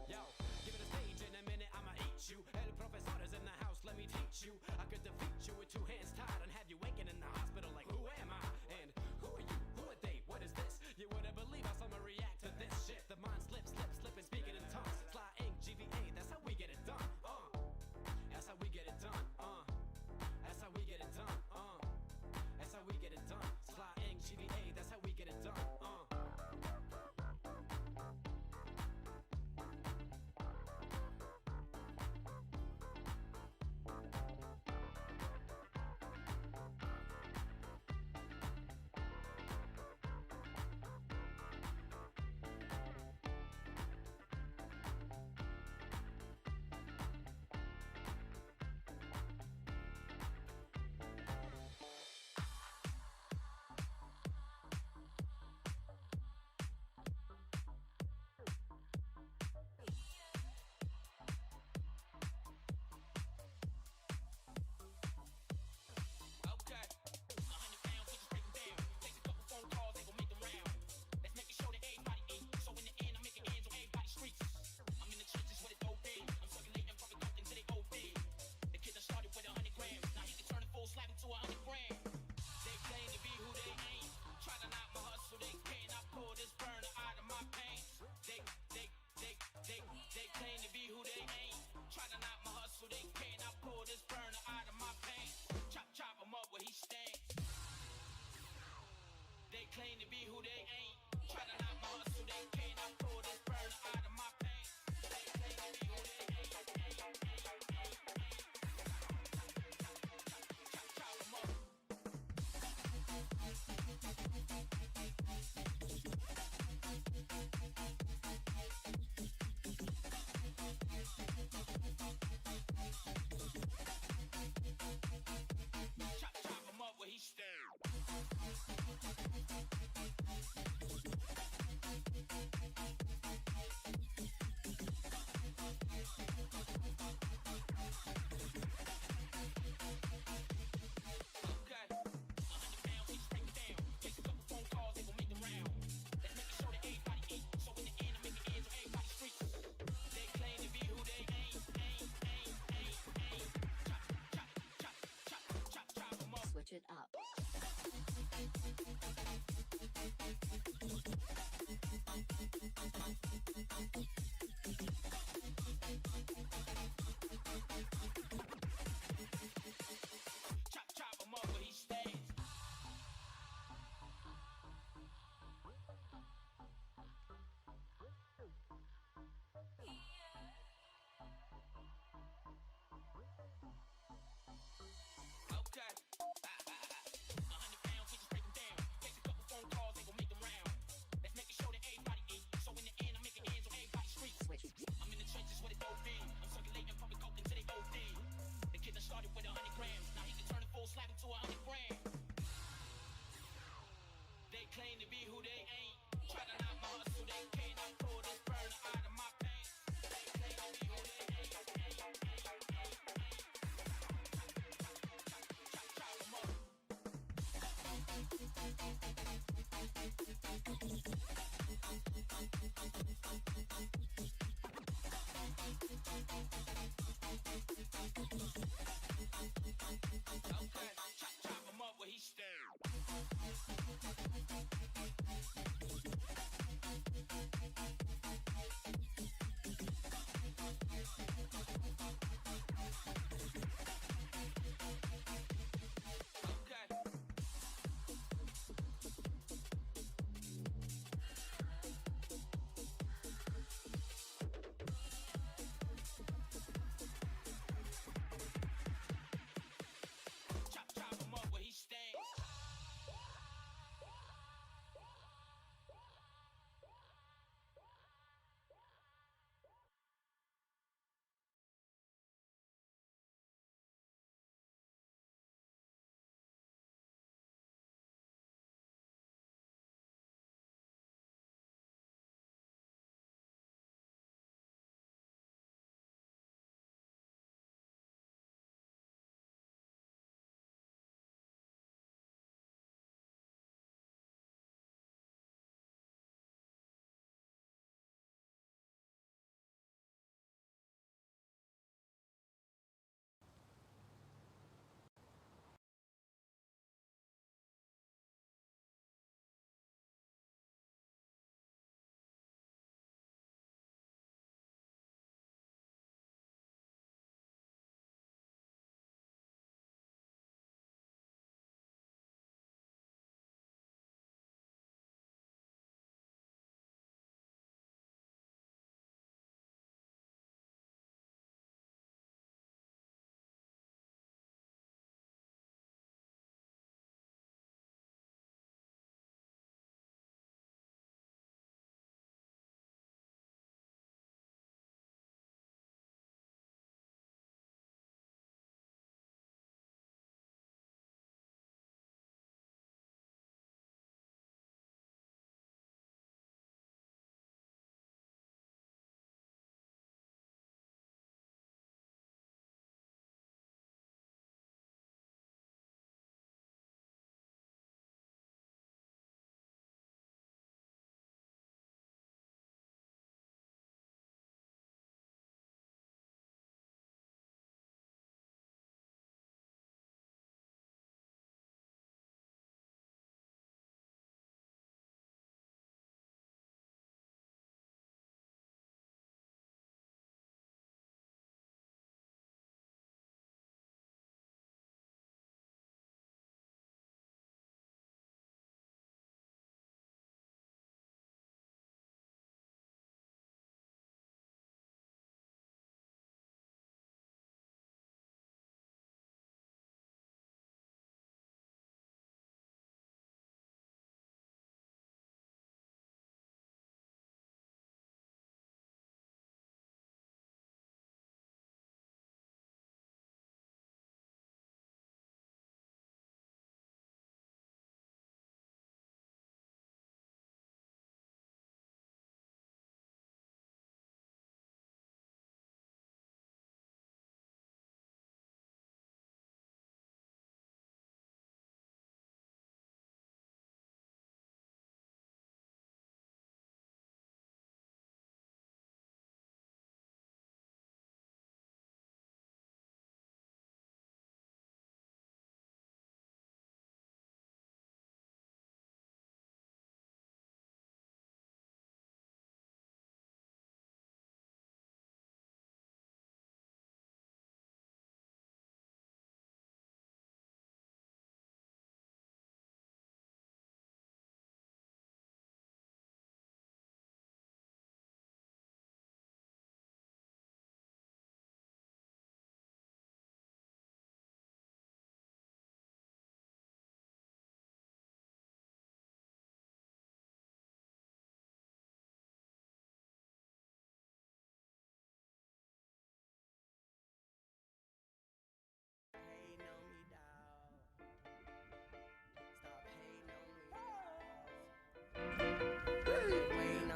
Yo, give it a stage in a minute, I'ma eat you. El profesor is in the house, let me teach you. I could defeat you with two hands tied and have you waking in the hospital like, who am I? And who are you? Who are they? What is this? You wouldn't believe how someone react to this shit. The mind slip, and speaking in tongues. Sly ink, GVA, that's how we get it done. That's how we get it done. That's how we get it done. That's how we get it done. Sly ink, GVA, that's how we get it done.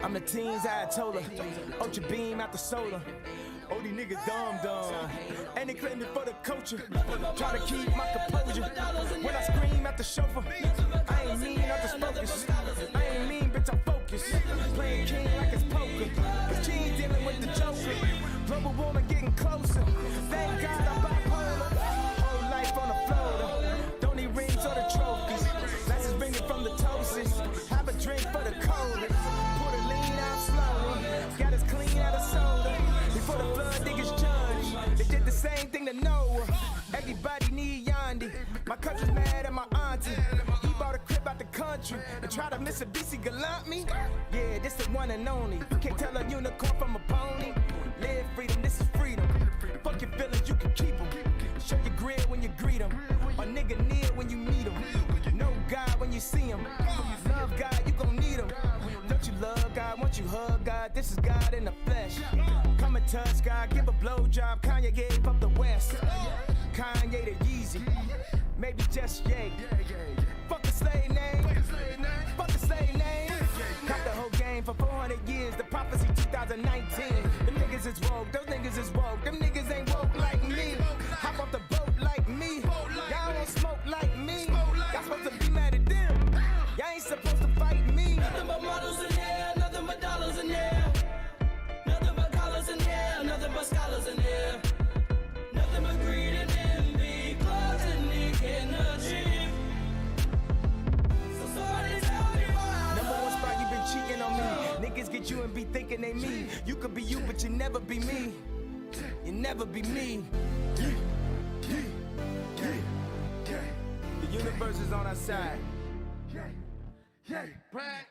I'm the teens Ayatollah. Ultra beam out the solar. Oh, these niggas dumb. And they claim it for the culture. Try to keep my composure. When I scream at the chauffeur, I ain't mean, I just focus. I ain't mean, bitch, I'm focused. Playing king like it's poker. But she ain't dealing with the joker. Global warming getting closer. Thank God I'm bipolar. Whole life on the floater. Don't need rings or the trophies. Glasses ringing from the toasters. Have a drink for the cold. Pour the lean out slowly. Got us clean out of soda. Before the flood, niggas judge. They did the same thing to Noah. Everybody need Yandi. My cousin's mad at my auntie. He bought a crib out the country and tried to miss a BC Gallant me. Yeah, this the one and only. You can't tell a unicorn from a pony. Live freedom, this is freedom. Fuck your feelings, you can keep them. Show your grid when you greet them. A nigga near when you meet him. Know God when you see him. Love God, you gon' need him. Don't you love God? Won't you hug God? This is God in the flesh. Come and touch God, give a blowjob. Kanye gave up the West. Kanye the Yeezy. Maybe just Ye. Fuck the slave name. Fuck the slave name. Caught the whole game for 400 years. The prophecy 2019. Them niggas is woke. Those niggas is woke. Them niggas ain't woke like me. Hop off the boat like me. Y'all won't smoke like me. Y'all supposed to be mad at them. Y'all ain't supposed to fight me. Nothing but models in here, nothing but dollars in here. Nothing but collars in here, nothing but scholars in here. Nothing but greed and envy, cause and can achieve. So somebody tell me why. Number one spot, you been cheating on me. Niggas get you and be thinking they me. You could be you, but you never be me. You never be me. The universe is on our side.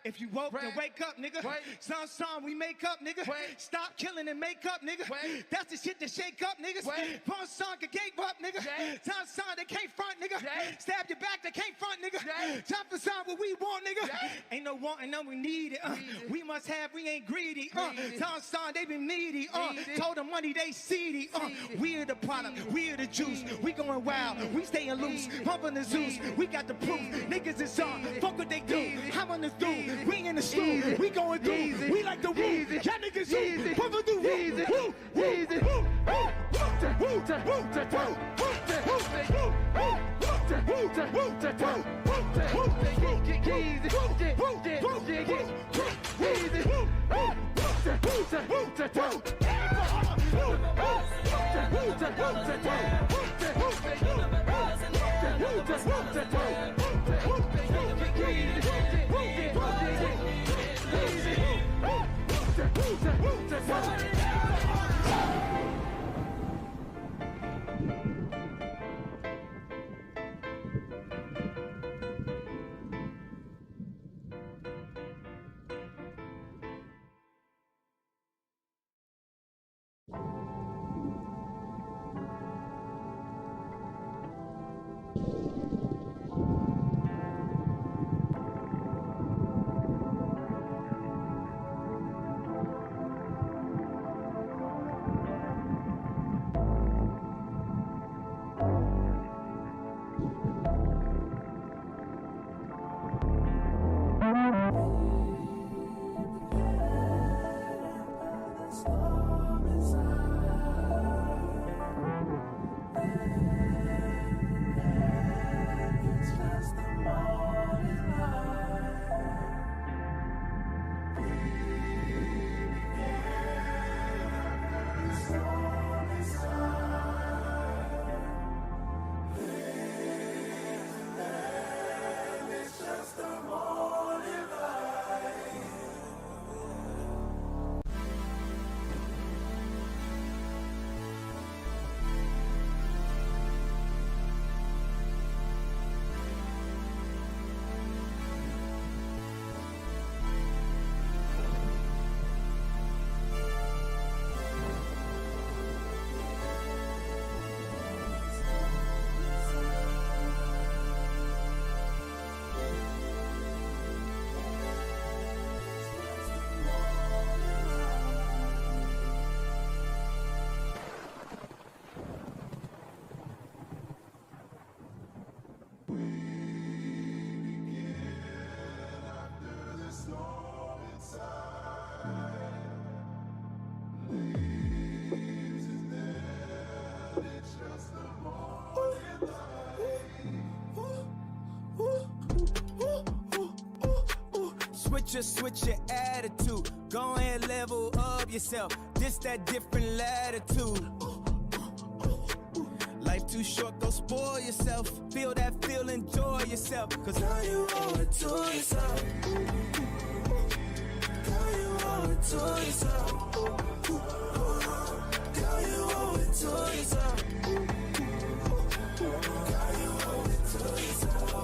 If you woke, then wake up, nigga. Some we make up, nigga. Stop killing and make up, nigga. That's the shit that shake up, niggas. Punk song can gave up, nigga. Time song they can't front, nigga. Stab your back, they can't front, nigga. Time for sign what we want, nigga. Ain't no wanting, no we need it. We must have, we ain't greedy. Time song they been needy. Told them money they seedy. We're the product, we're the juice. We going wild, we staying loose. Pumping the Zeus, we got the proof. Niggas is on, fuck what they do. I'm on the through, we in the stool, we going through, we like the woo, y'all niggas who, pumping the woo, Switch your attitude. Go ahead, level up yourself. This that different latitude. Life too short, go spoil yourself. Feel that feel, enjoy yourself. Cause now you owe it to yourself. Now you owe it to yourself. Now you owe it to yourself. Now you owe it to yourself.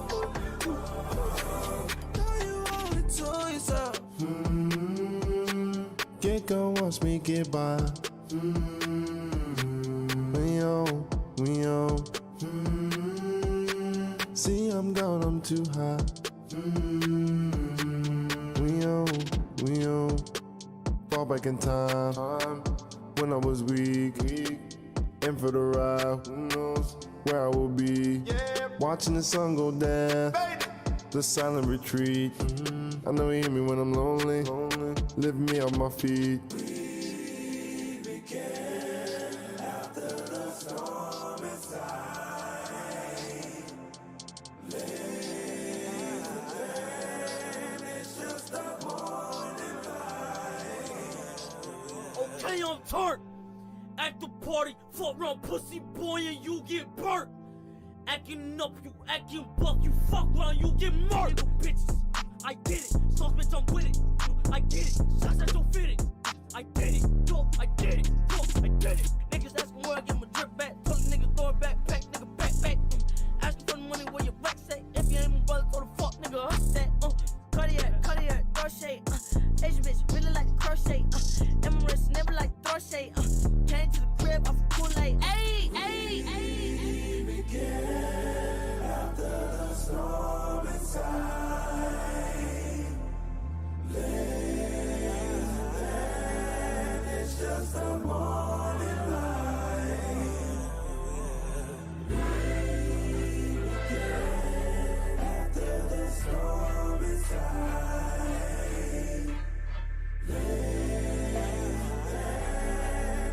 To yourself. Get go, watch me get by. We on. See, I'm gone, I'm too high. We on. Fall back in time. When I was weak. In for the ride. Who knows where I will be? Watching the sun go down. The silent retreat. I know you hear me when I'm lonely. Lift me off my feet. We began after the storm inside. It's just a morning light. Okay, I'm turned. At the party, fuck around pussy boy and you get burnt. Acting up, you acting buff, you fuck around, you get murdered. Bitches, I did it. Sauce bitch, I'm with it. I did it. Shots that don't fit it. I did it. Yo, I did it. Yo, I did it. Niggas asking where I get my drip back. Told the nigga throw it back, pack, nigga back. Asking for the money where your rack say. If you ain't my brother, throw the fuck, nigga, hush that. Cardiac, throw shade. Asian bitch, really like to crochet. Emirates, never like throw shade. Came to the crib off a Kool-Aid. Ayy. After the storm inside, it's just a morning light. After the storm inside,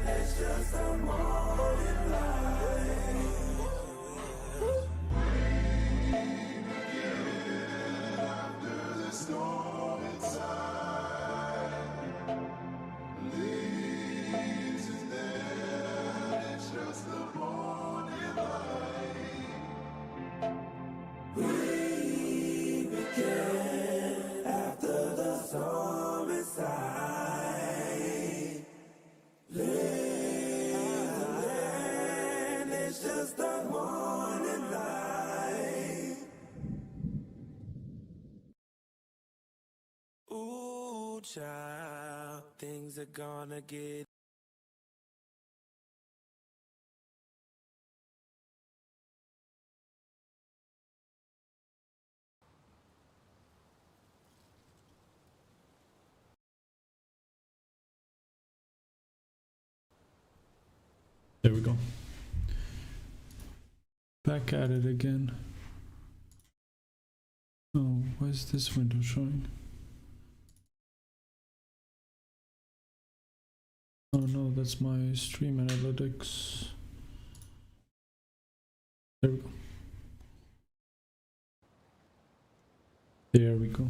it's just a morning light. Storm inside leaves is there. It's just the morning light. We began after the storm inside. Leaves it's just the morning light. Ooh, child, things are gonna get. There we go. Back at it again. Oh, why is this window showing? Oh no, that's my stream analytics. There we go. There we go.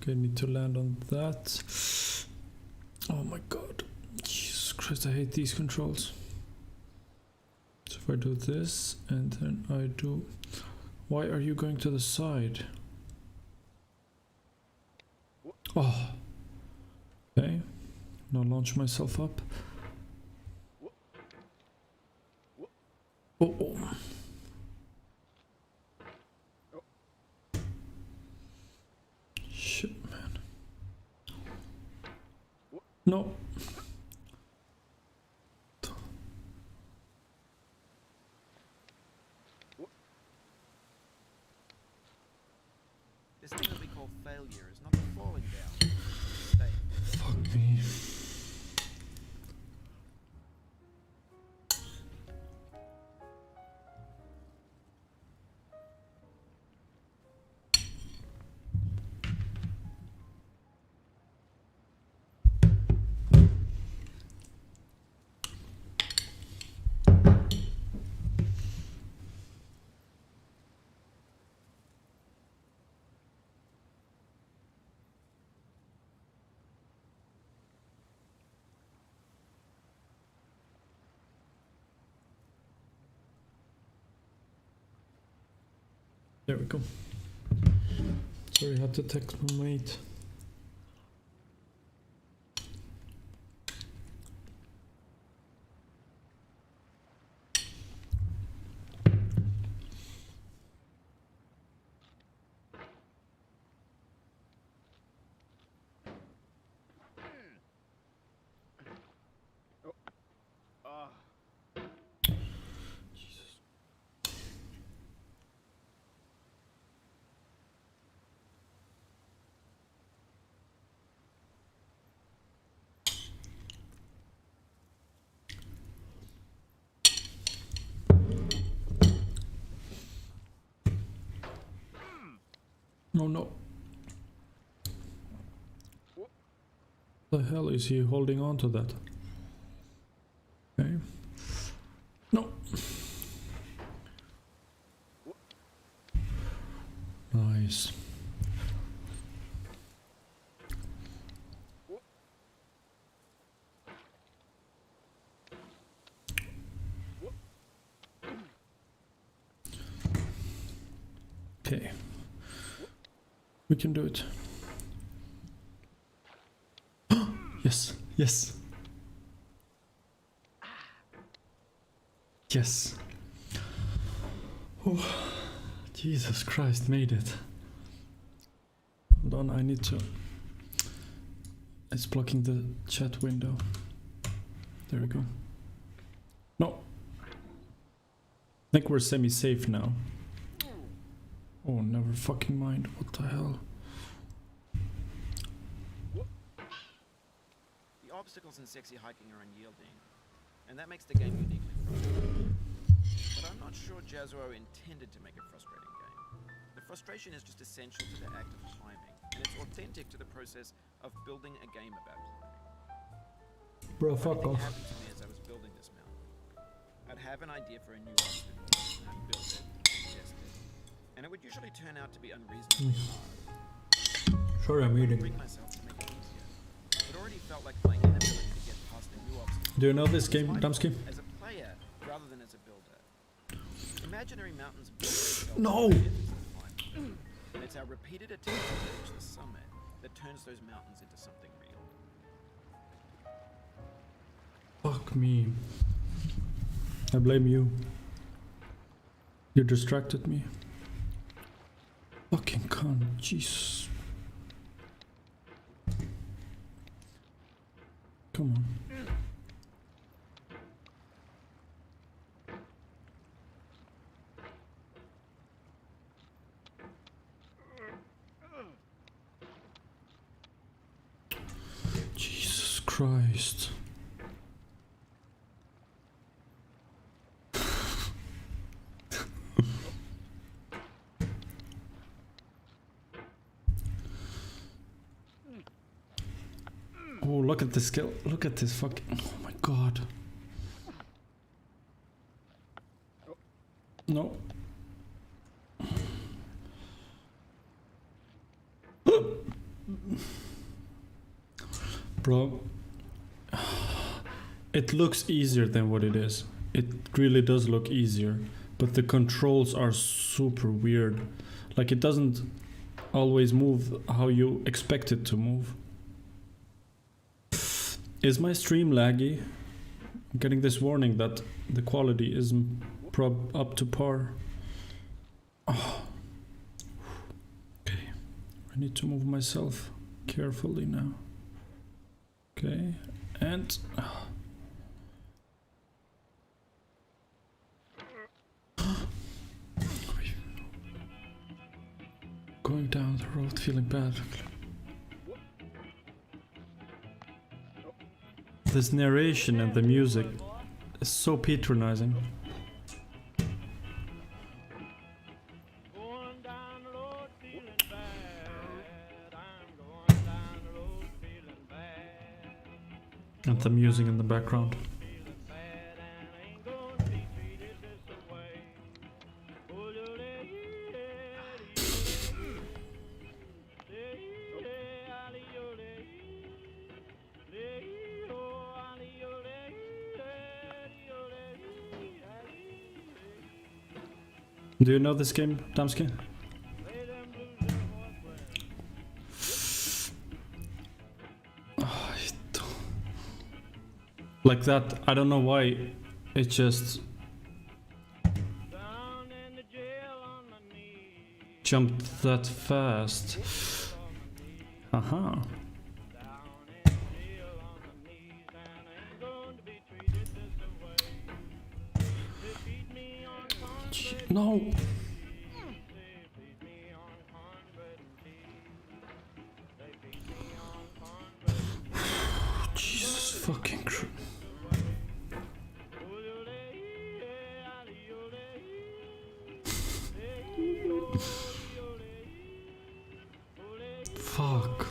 Okay, need to land on that. Oh my god. Jesus Christ, I hate these controls. So if I do this and then I do... Why are you going to the side? Oh. Okay. Now launch myself up. Oh, oh. Shit, man. No. This thing that we call failure is not the falling down. Stay. Fuck me. There we go. Sorry, I had to text my mate. No, no. The hell is he holding on to that? Okay. No. Nice. Okay. We can do it. Yes, yes. Yes. Oh, Jesus Christ, made it. Hold on, I need to... It's blocking the chat window. There we go. No. I think we're semi-safe now. Oh, never fucking mind. What the hell? The obstacles in sexy hiking are unyielding, and that makes the game uniquely frustrating. But I'm not sure Jazuo intended to make a frustrating game. The frustration is just essential to the act of climbing, and it's authentic to the process of building a game about climbing. Bro, fuck off. What happened to me as I was building this mountain? I'd have an idea for a new obstacle, and I'd build it, test it, and it would usually turn out to be unreasonably hard. Sorry, I'm eating. Bring myself to make it easier. It already felt like my inability to get past the new obstacle. Do you know this game, Damsky? As a player rather than as a builder. Imaginary mountains build No! And it's our repeated attempts to reach the summit that turns those mountains into something real. Fuck me. I blame you. You distracted me. Fucking cunt, Jesus. Come on. Jesus Christ. Oh, look at this skill. Look at this fucking... Oh my god. No. Bro. It looks easier than what it is. It really does look easier. But the controls are super weird. Like, it doesn't always move how you expect it to move. Is my stream laggy? I'm getting this warning that the quality isn't up to par. Oh. Okay, I need to move myself carefully now. Okay, and... Going down the road feeling bad. This narration and the music is so patronizing. And the music in the background. Do you know this game, Damsky? like that. I don't know why. It just jumped that fast. Haha. No. Jesus fucking Christ. Fuck.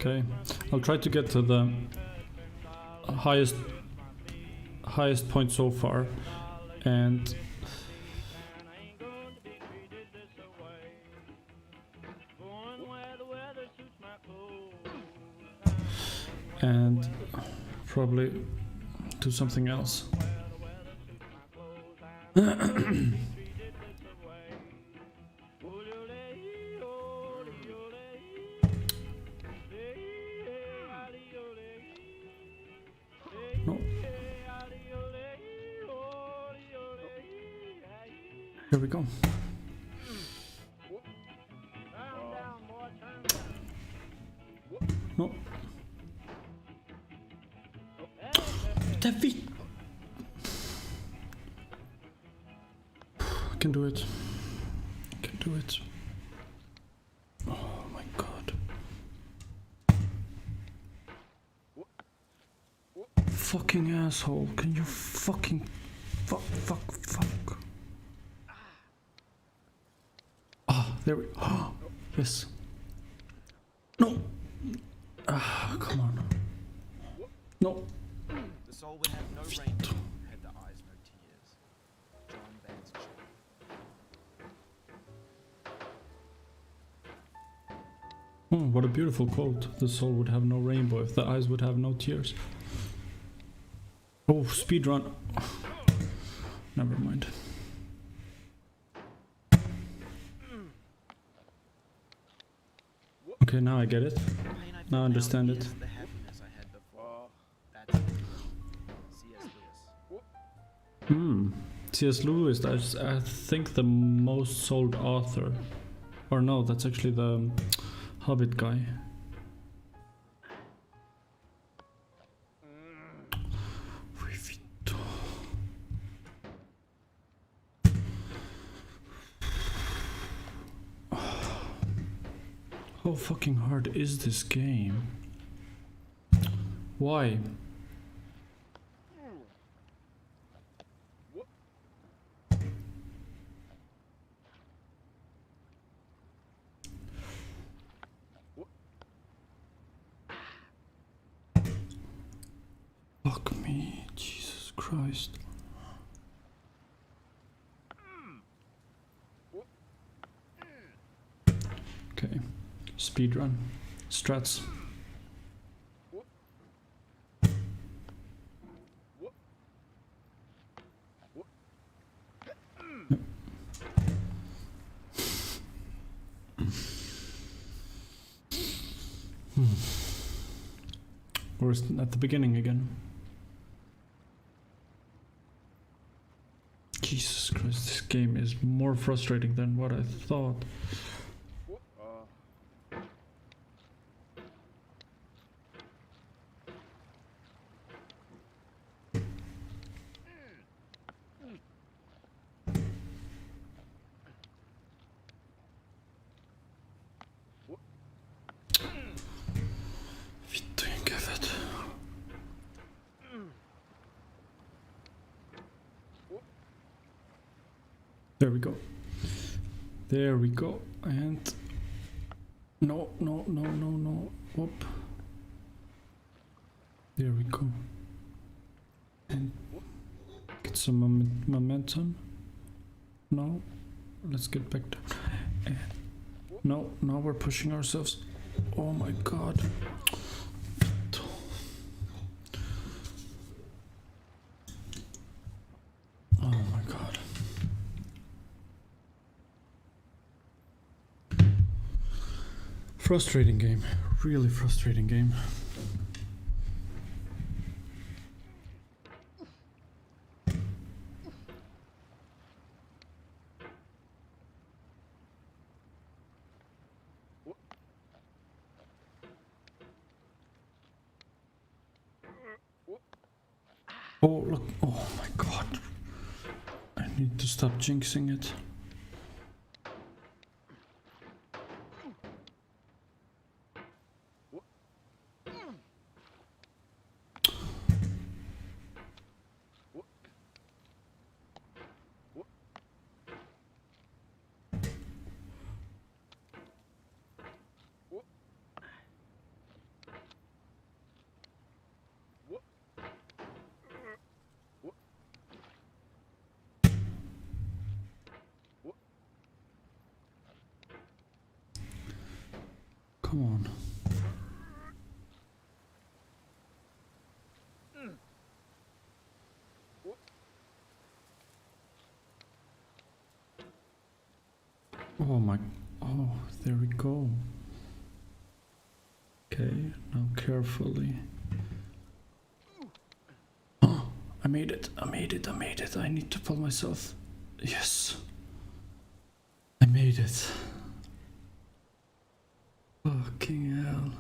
Okay, I'll try to get to the highest point so far, and probably do something else. No. Here we go. No. David. I can do it. I can do it. Oh my god. Fucking asshole. Can you fucking fuck. Ah, there we go. Yes. No. Ah, come on. No. The soul would have no rainbow, had the eyes no tears. John Vance What a beautiful quote. The soul would have no rainbow if the eyes would have no tears. Oh, speedrun. Never mind. Okay, now I get it. Now I understand it. the happiness I had before. That's C.S. Lewis. C.S. Lewis, I think the most sold author. Or no, that's actually the Hobbit guy. How fucking hard is this game? Why? Fuck me, Jesus Christ. Okay, speedrun, strats. We're at the beginning again. Jesus Christ, this game is more frustrating than what I thought. There we go. There we go. And no. Whoop. There we go. And get some momentum. No. Let's get back down. And No, now we're pushing ourselves. Oh my god. Oh my god. Frustrating game. Really frustrating game. Oh, look. Oh my god. I need to stop jinxing it. Come on. Oh my. Oh, there we go. Okay, now carefully. Oh, I made it. I made it. I made it. I need to pull myself. Yes. I made it. Fucking hell.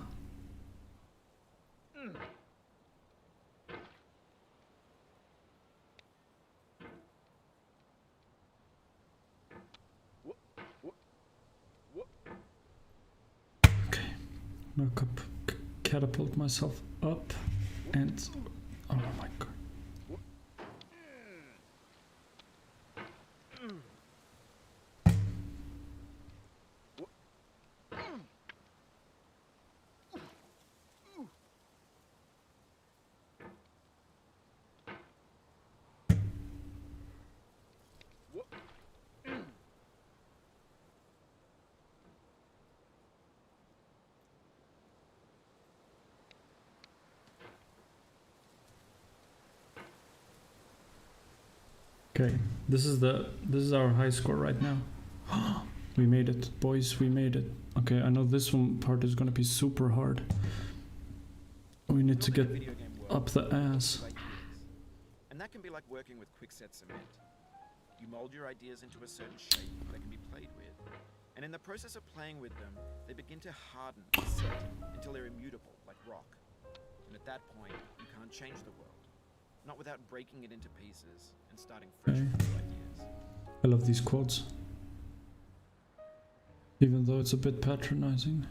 Okay. Now catapult myself up and. Oh my god. Okay, this is our high score right now. We made it, boys, we made it. Okay, I know this one part is gonna be super hard. We need to get up the ass. And that can be like working with quickset cement. You mold your ideas into a certain shape that can be played with. And in the process of playing with them, they begin to harden and set until they're immutable, like rock. And at that point, you can't change the world. Not without breaking it into pieces and starting fresh with new ideas. I love these quotes. Even though it's a bit patronizing.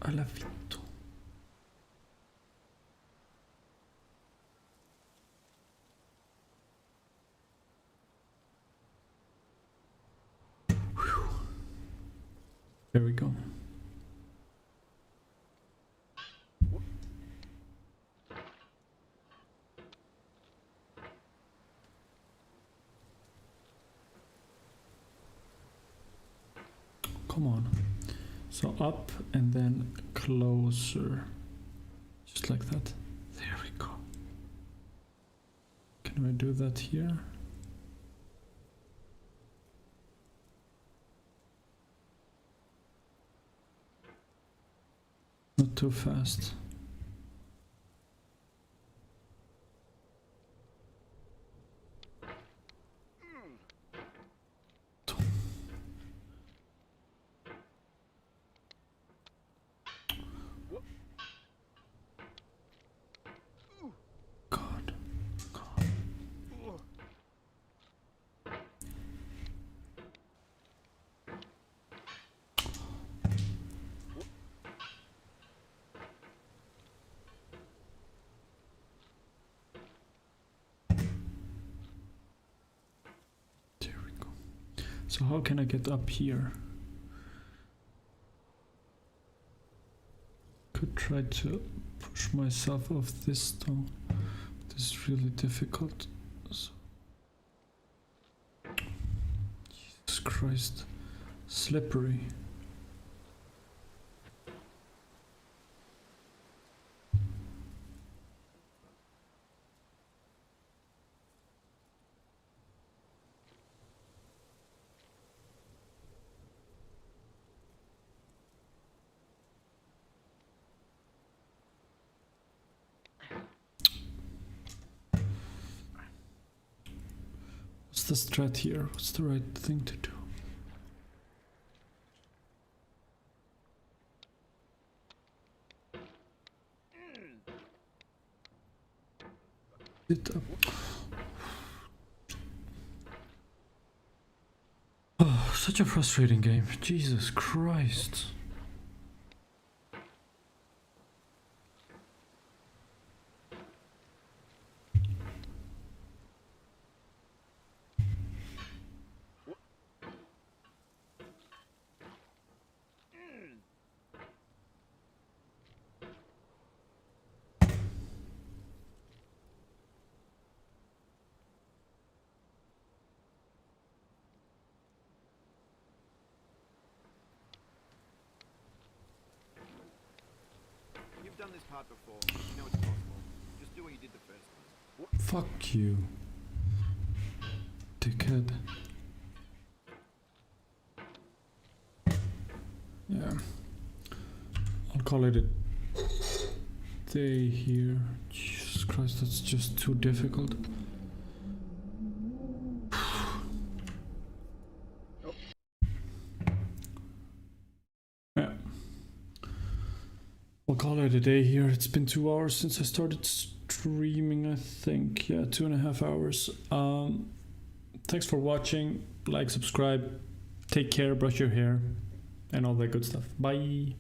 Alla vitto. There we go. Come on. So up and then closer. Just like that. There we go. Can we do that here? Not too fast. So how can I get up here? could try to push myself off this stone. This is really difficult. So. Jesus Christ. Slippery. What's the strat here? What's the right thing to do? Sit up. Oh, such a frustrating game. Jesus Christ. You've done this part before. You know it's possible. Just do what you did the first time. Fuck you. Dickhead. Yeah. I'll call it a day here. Jesus Christ, that's just too difficult. Yeah. I'll call it a day here. It's been 2 hours since I started streaming, I think. Yeah, 2.5 hours. Thanks for watching. Like, subscribe. Take care, brush your hair, and all that good stuff. Bye.